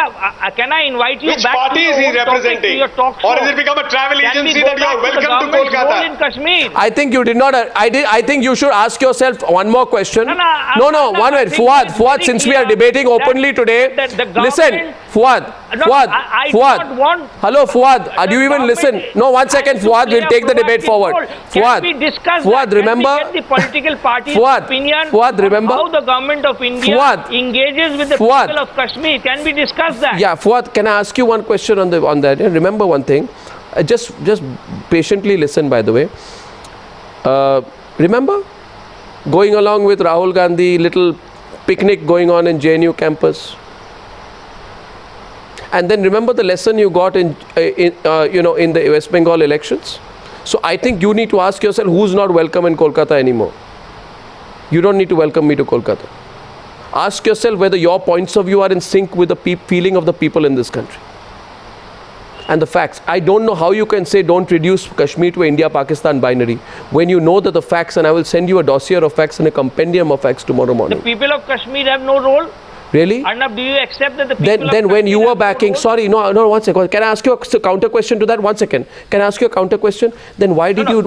can I invite you Which back party to is he your representing? talk show? Or has it become a travel agency that you are welcome to Kolkata? In Kashmir? I think you did not. I think you should ask yourself one more question. No, one minute. Fuad, since we are debating openly today, listen, Fuad. Hello, Fuad. Are you even listen? No, 1 second, Fuad. We'll take the debate forward. Fuad, remember? The political party's opinion Fuad, remember? How the government of India engages with the people of Kashmir. Can we discuss that? Yeah, Fuad, can I ask you one question on that? Remember one thing. Just patiently listen, by the way. Remember going along with Rahul Gandhi, little picnic going on in JNU campus? And then remember the lesson you got in the West Bengal elections? So I think you need to ask yourself who's not welcome in Kolkata anymore. You don't need to welcome me to Kolkata. Ask yourself whether your points of view are in sync with the feeling of the people in this country. And the facts. I don't know how you can say don't reduce Kashmir to India-Pakistan binary when you know that the facts, and I will send you a dossier of facts and a compendium of facts tomorrow morning. The people of Kashmir have no role? Really? Arnab, do you accept that the people then when you were backing, sorry, no, 1 second. Can I ask you a counter question to that? 1 second. Can I ask you a counter question? Then why were you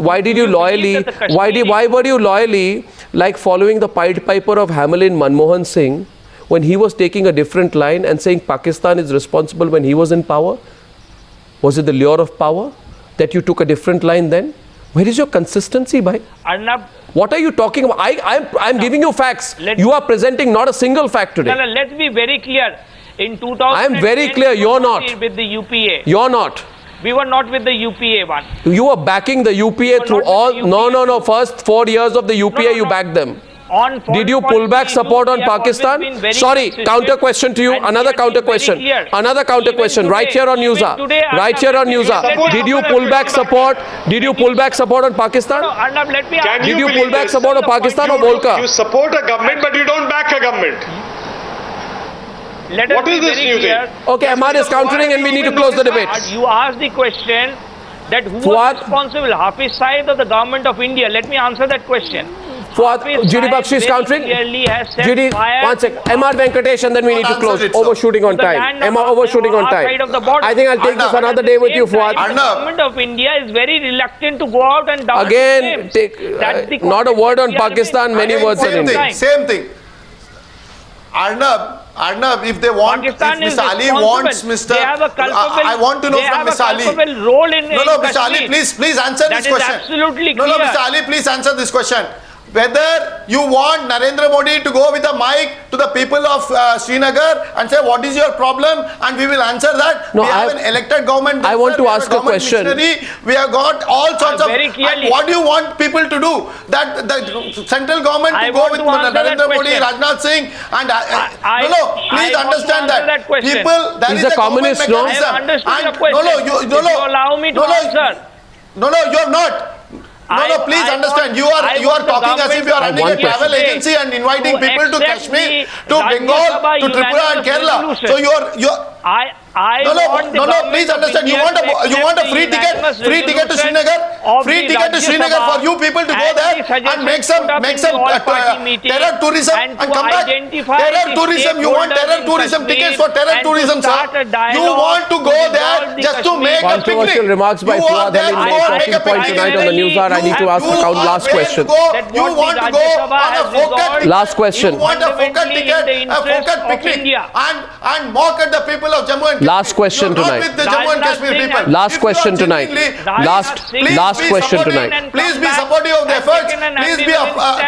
loyally like following the Pied Piper of Hamelin, Manmohan Singh, when he was taking a different line and saying Pakistan is responsible when he was in power? Was it the lure of power that you took a different line then? Where is your consistency, bhai? Arnab, what are you talking about? I'm giving you facts. You are presenting not a single fact today. No, let's be very clear. In 2010, I am very clear. You're not. With the UPA. You're not. We were not with the UPA one. You were backing the UPA through all. No. First 4 years of the UPA, you backed them. Did you pull back support on Pakistan? Sorry, counter question to you. Another counter question. Right here on Newshour. Did you pull back support? Did you pull back support on Pakistan? Did you pull back support on Pakistan or Volca? You support a government, but you don't back a government. What is this new thing? Okay, Ahmad is countering and we need to close the debate. You asked the question that who was responsible, Hafiz Saeed or the government of India? Let me answer that question. Fuad, GD Bakshi is countering. GD, 1 second. MR Venkatesh and then we need to close. Overshooting on time. MR overshooting on time. I think I'll take this another day with you, Fuad. The government of India is very reluctant to go out and down. Again, not a word on Pakistan, many words on India. Same thing. Arnab, if they want, Pakistan if Mr. Ali wants Mr. I want to know from Mr. Ali. Role in Mr. Ali, please answer this question. That is absolutely clear. No, Mr. Ali, please answer this question. whether you want Narendra Modi to go with a mic to the people of Srinagar and say what is your problem, and we will answer that. No, we have an elected government. I want to ask a question. We have got all sorts of. Very clearly. What do you want people to do? That the central government to go with Narendra Modi, Rajnath Singh, and please understand that people. There He's is a communist, no? I have understood your question. If you allow me to answer. No, you are not. No, please understand. You are talking as if you are running a travel agency and inviting people to Kashmir, to Bengal, to Tripura and Kerala. So you are. Please understand. You want a free ticket to Srinagar, for you people to go there and make some terror tourism and come back. Terror tourism. You want terror tourism tickets for terror tourism, sir? You want to go there just to make a picnic. Controversial remarks by Fuad Ali, talking point tonight on the Newshour. I need to ask the last question. You want to go on a focus. Last question. You want a focus ticket, a focus picnic, and mock at the people of Jammu and Kashmir. Last question You're not tonight. with the Jammu and Kashmir people. Last If you question are tonight. genuinely- Last question tonight. Please be supportive of the efforts.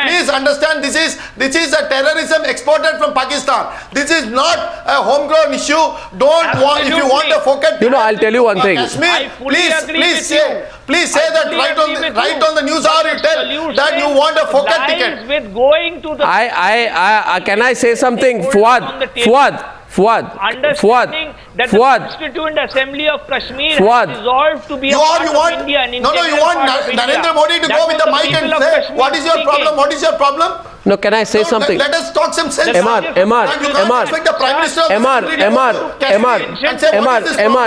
Please understand this is a terrorism exported from Pakistan. This is not a homegrown issue. If you want a focus. I'll tell you one thing. Kashmir, please say that right on the news hour you tell that you want a focus ticket. With going to the Can I say something? Fuad. Understanding that the Constituent Assembly of Kashmir has resolved to be a part of India. And you want Narendra Modi to go with the mic and say, what is your problem? What is your problem? No, can I say something? Let us talk some sense. Emar,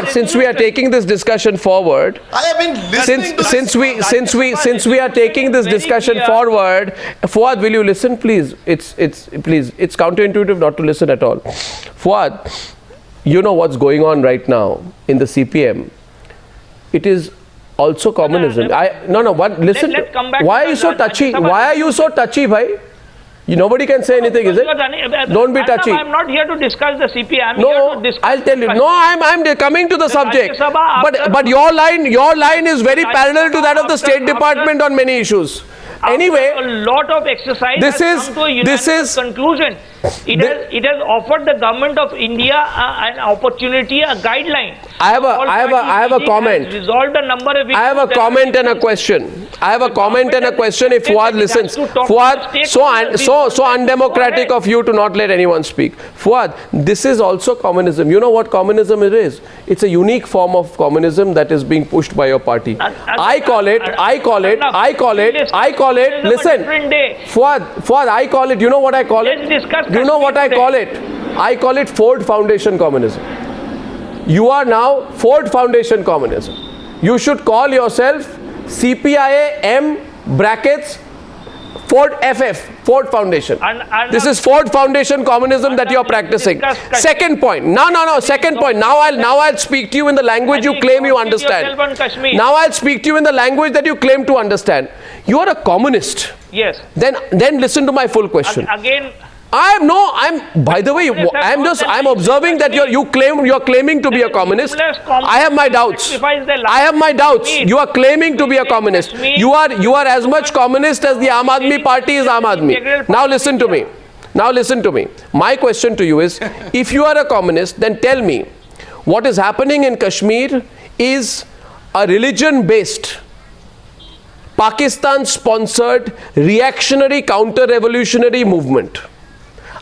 since we are taking this discussion forward, I have been listening since we are taking this discussion forward, Fuad, will you listen, please? It's counterintuitive not to listen at all. Fuad, you know what's going on right now in the CPM. It is also communism. Listen. Let's come back. Why are you so touchy? Why are you so touchy, bhai? Nobody can say anything, is it? Don't be touchy. I'm not here to discuss the CPM. I'm here to discuss. I'll tell you. No, I'm coming to the subject. But your line is very parallel to that of the State Department on many issues. Anyway, a lot of exercise has come to a unanimous conclusion. It has offered the government of India an opportunity, a guideline. I have a comment. Resolved a number of issues. I have a comment and a question. If Fuad listens. Fuad, so undemocratic of you to not let anyone speak. Fuad, this is also communism. You know what communism it is? It's a unique form of communism that is being pushed by your party. I call it. Listen, Fuad, I call it. You know what I call it? You know what I call it? I call it Ford Foundation communism. You are now Ford Foundation communism. You should call yourself CPIA M brackets Ford FF, Ford Foundation. This is Ford Foundation communism that you are practicing. Second point. No. Second point. Now I'll speak to you in the language you claim you understand. Now I'll speak to you in the language that you claim to understand. You are a communist. Yes. Then listen to my full question. Again. By the way, I'm observing that you're claiming to be a communist. I have my doubts. You are claiming to be a communist. You are as much communist as the Aam Aadmi Party is Aam Aadmi. Now listen to me. My question to you is, if you are a communist, then tell me, what is happening in Kashmir is a religion-based, Pakistan-sponsored, reactionary, counter-revolutionary movement.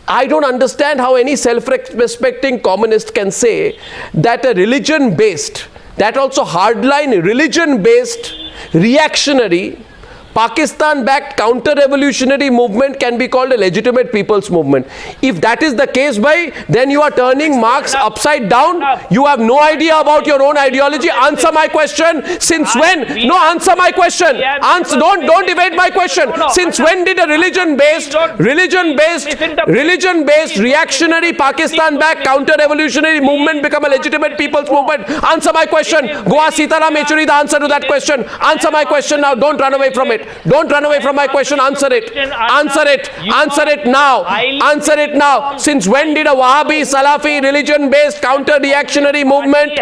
I don't understand how any self-respecting communist can say that a religion-based, that also hardline religion-based, reactionary, Pakistan-backed counter-revolutionary movement can be called a legitimate people's movement. If that is the case, then you are turning Marx upside down. You have no idea about your own ideology. Answer my question. Since when? No, answer my question. Don't evade my question. Since when did a religion-based, reactionary, Pakistan-backed counter-revolutionary movement become a legitimate people's movement? Answer my question. Go ask Sitaram Yechuri the answer to that question. Answer my question now. Don't run away from it. Don't run away from my question. Answer it. Answer it now. Answer it now. Since when did a Wahhabi, Salafi, religion-based counter-reactionary movement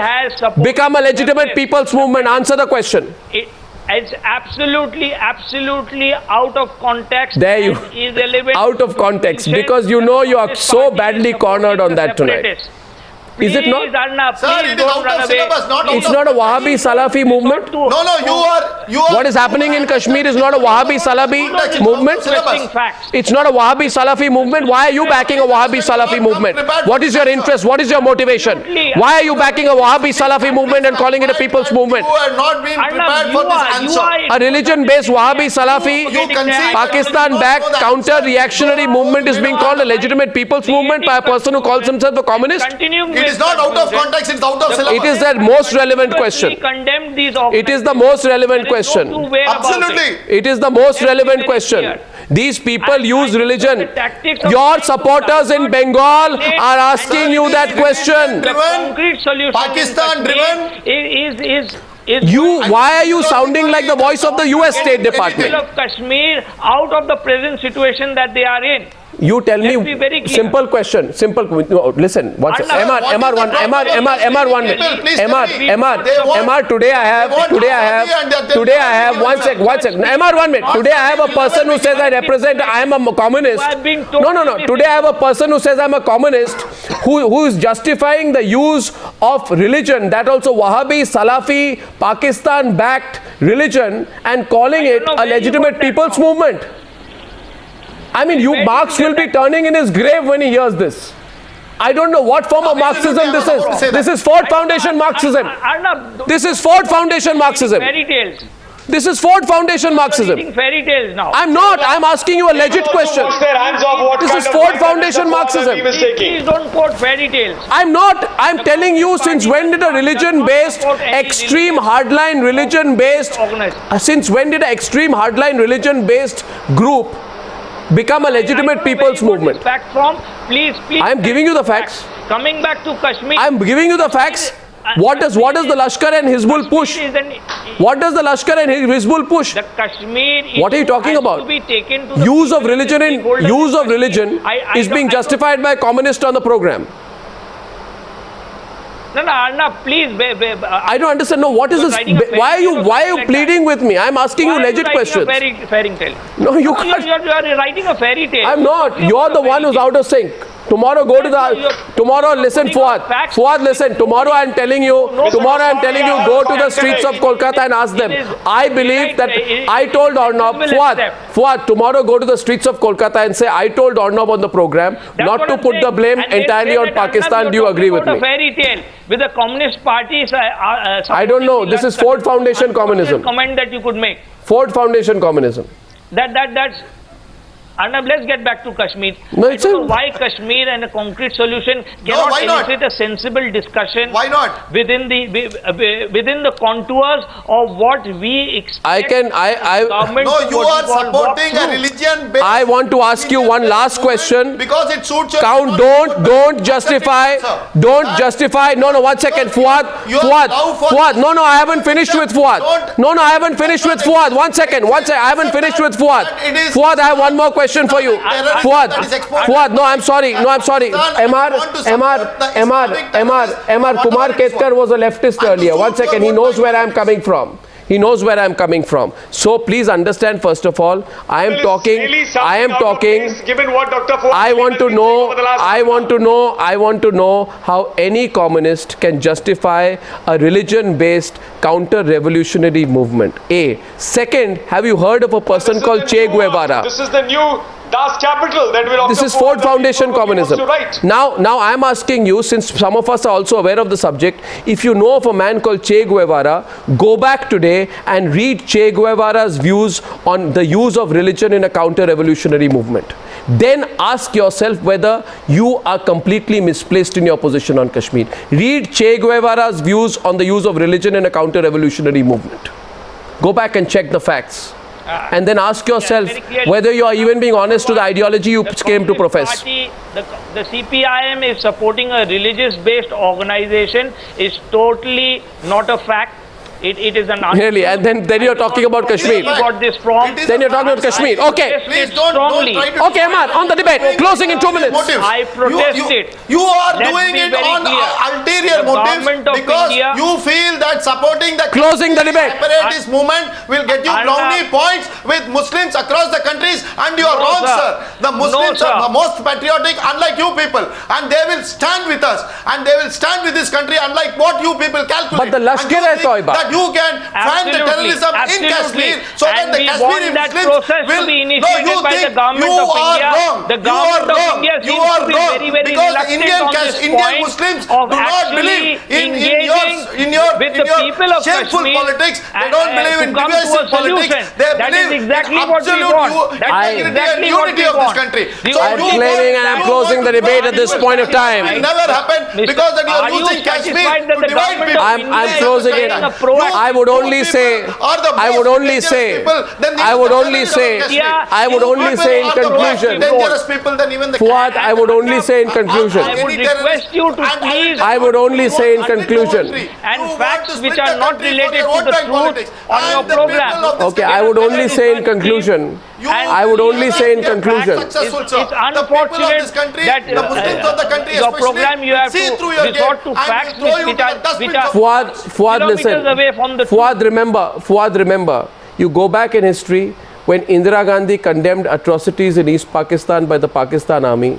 become a legitimate people's movement? Answer the question. It's absolutely out of context. There you, and irrelevant. out of context, because you know you are so badly cornered on that tonight. Is it not? Arnab, Sir, please it is don't out run of away. syllabus, not out It's of... not a Wahhabi Salafi movement. No, you are... What is happening in Kashmir is not a Wahhabi Salafi movement. Interesting facts. It's not a Wahhabi Salafi movement. Why are you backing a Wahhabi Salafi movement? What is your interest? What is your motivation? Why are you backing a Wahhabi Salafi movement and calling it a people's movement? You are not being prepared for this answer. A religion-based Wahhabi Salafi, Pakistan-backed counter-reactionary movement is being called a legitimate people's movement by a person who calls himself a communist? It is not out of context, it's out of syllabus. It is the most relevant question. It is the most relevant question. Absolutely. It is the most relevant question. These people use religion. Your supporters in Bengal are asking you that question. Pakistan driven. Why are you sounding like the voice of the US State Department? Of Kashmir out of the present situation that they are in. You tell me, simple question, simple, no, listen, what's MR, today I have, one sec, MR 1 minute, today I have a person who says I am a communist, today I have a person who says I'm a communist, who is justifying the use of religion, that also Wahhabi, Salafi, Pakistan-backed religion, and calling it a legitimate people's movement. I mean, Marx will be turning in his grave when he hears this. I don't know what form of Marxism this is. This is Ford Foundation Marxism. This is Ford Foundation Marxism. Fairy tales. This is Ford Foundation Marxism. Fairy tales now. I'm not. I'm asking you a legit question. This is Ford Foundation Marxism. Please don't quote fairy tales. I'm not. I'm telling you, since when did a religion-based, extreme hardline religion-based, since when did an extreme hardline religion-based group become a legitimate people's movement? Please. I am giving you the facts. Coming back to Kashmir. I am giving you the facts. What does the Lashkar and Hizbul push? What does the Lashkar and Hizbul push? The Kashmir. What are you talking about? Use of religion is being justified by a communist on the program. No, Arnab, please. I don't understand. No, what is this? Why are you pleading with me? I'm asking you legit questions. Fairy tale. No, you can't. You are writing a fairy tale. I'm not. You're the one who's out of sync. Tomorrow listen, Fuad, listen. Tomorrow I'm telling you, go to the streets of Kolkata and ask them. I believe that I told Arnab, Fuad, tomorrow go to the streets of Kolkata and say, I told Arnab on the program not to put the blame entirely on Pakistan. Do you agree with me? A fairy tale with the Communist Party. I don't know. This is Ford Foundation communism. Comment that you could make. Ford Foundation communism. That's. Arnab, let's get back to Kashmir. No, I don't know why Kashmir and a concrete solution cannot elicit a sensible discussion. Why not? Within the contours of what we expect. You are supporting a religion-based. I want to ask you one last question. Because it suits your. Don't justify. No, 1 second, Fuad. No, I haven't finished with Fuad. No, I haven't finished with Fuad. 1 second. I haven't finished with Fuad. Fuad, I have one more question for you. Fuad, no, I'm sorry. MR, Kumar Ketkar was a leftist earlier. 1 second, he knows where I'm coming from. So please understand, first of all, I am talking. Given what Dr. Ford I want to know how any communist can justify a religion-based counter-revolutionary movement. A. Second, have you heard of a person called Che Guevara? This is the new Das Capital that will. This is Ford Foundation communism. Now I am asking you, since some of us are also aware of the subject, if you know of a man called Che Guevara, go back today and read Che Guevara's views on the use of religion in a counter-revolutionary movement. Then ask yourself whether you are completely misplaced in your position on Kashmir. Read Che Guevara's views on the use of religion in a counter-revolutionary movement. Go back and check the facts. And then ask yourself whether you are even being honest to the ideology you came to profess. The CPIM is supporting a religious-based organization is totally not a fact. it is an Really? And then you're talking about Kashmir. You got this from. Then you're talking about Kashmir. Okay. Please don't try to Okay, Ahmad, on the debate. Closing in 2 minutes. motives. I protest it. You are Let's doing be it very on clear. ulterior The motives government of because India- you feel that supporting the Closing the debate. separatist movement will get you brownie points with Muslims across the countries, and you are No, wrong, sir. sir. The Muslims No, sir. are the most patriotic, unlike you people, and they will stand with us, and they will stand with this country, unlike what you people calculate. But the Lashkar-e-Toiba, that you can find the terrorism in Kashmir, so that And the we Kashmiri want that Muslims process will to be no, initiated you by the think government you of are India. wrong. The You are government of wrong. India You seems are to be wrong very, very because the reluctant on this Indian point Muslims of do not actually believe in engaging your with the people of shameful Kashmir politics. They and, don't believe to in come to a divisive politics. solution. They That is believe exactly in what we absolute want. That is integrity exactly and what unity we of this want. country. The So I'm you claiming want- I am you closing want the to debate divide at this this point of country. It time. will never happen because that you are using Kashmir satisfied that to the divide government people. of I'm India closing is it. playing a proactive- I would only say, I would only say, I would only say, I would only say in conclusion, dangerous people than even the Fuad, I would only say in conclusion, I would request you to please- I would only say in conclusion, and facts which are not related to the truth on your program. okay, I would only say in conclusion, I would only say in conclusion, It's unfortunate that your program you have to resort to facts which are Fuad, listen, kilometers away from the Fuad, remember, you go back in history, when Indira Gandhi condemned atrocities in East Pakistan by the Pakistan army,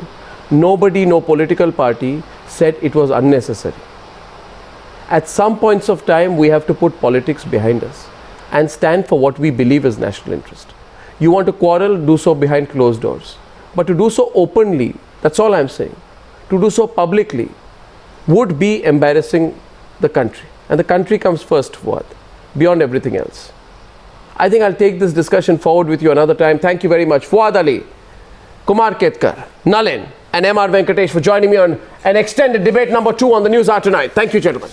nobody, no political party said it was unnecessary. At some points of time, we have to put politics behind us and stand for what we believe is national interest. You want to quarrel, do so behind closed doors. But to do so openly, that's all I'm saying, to do so publicly would be embarrassing the country. And the country comes first, Fuad, beyond everything else. I think I'll take this discussion forward with you another time. Thank you very much. Fuad Ali, Kumar Ketkar, Nalin, and M.R. Venkatesh for joining me on an extended debate number 2 on the Newshour tonight. Thank you, gentlemen.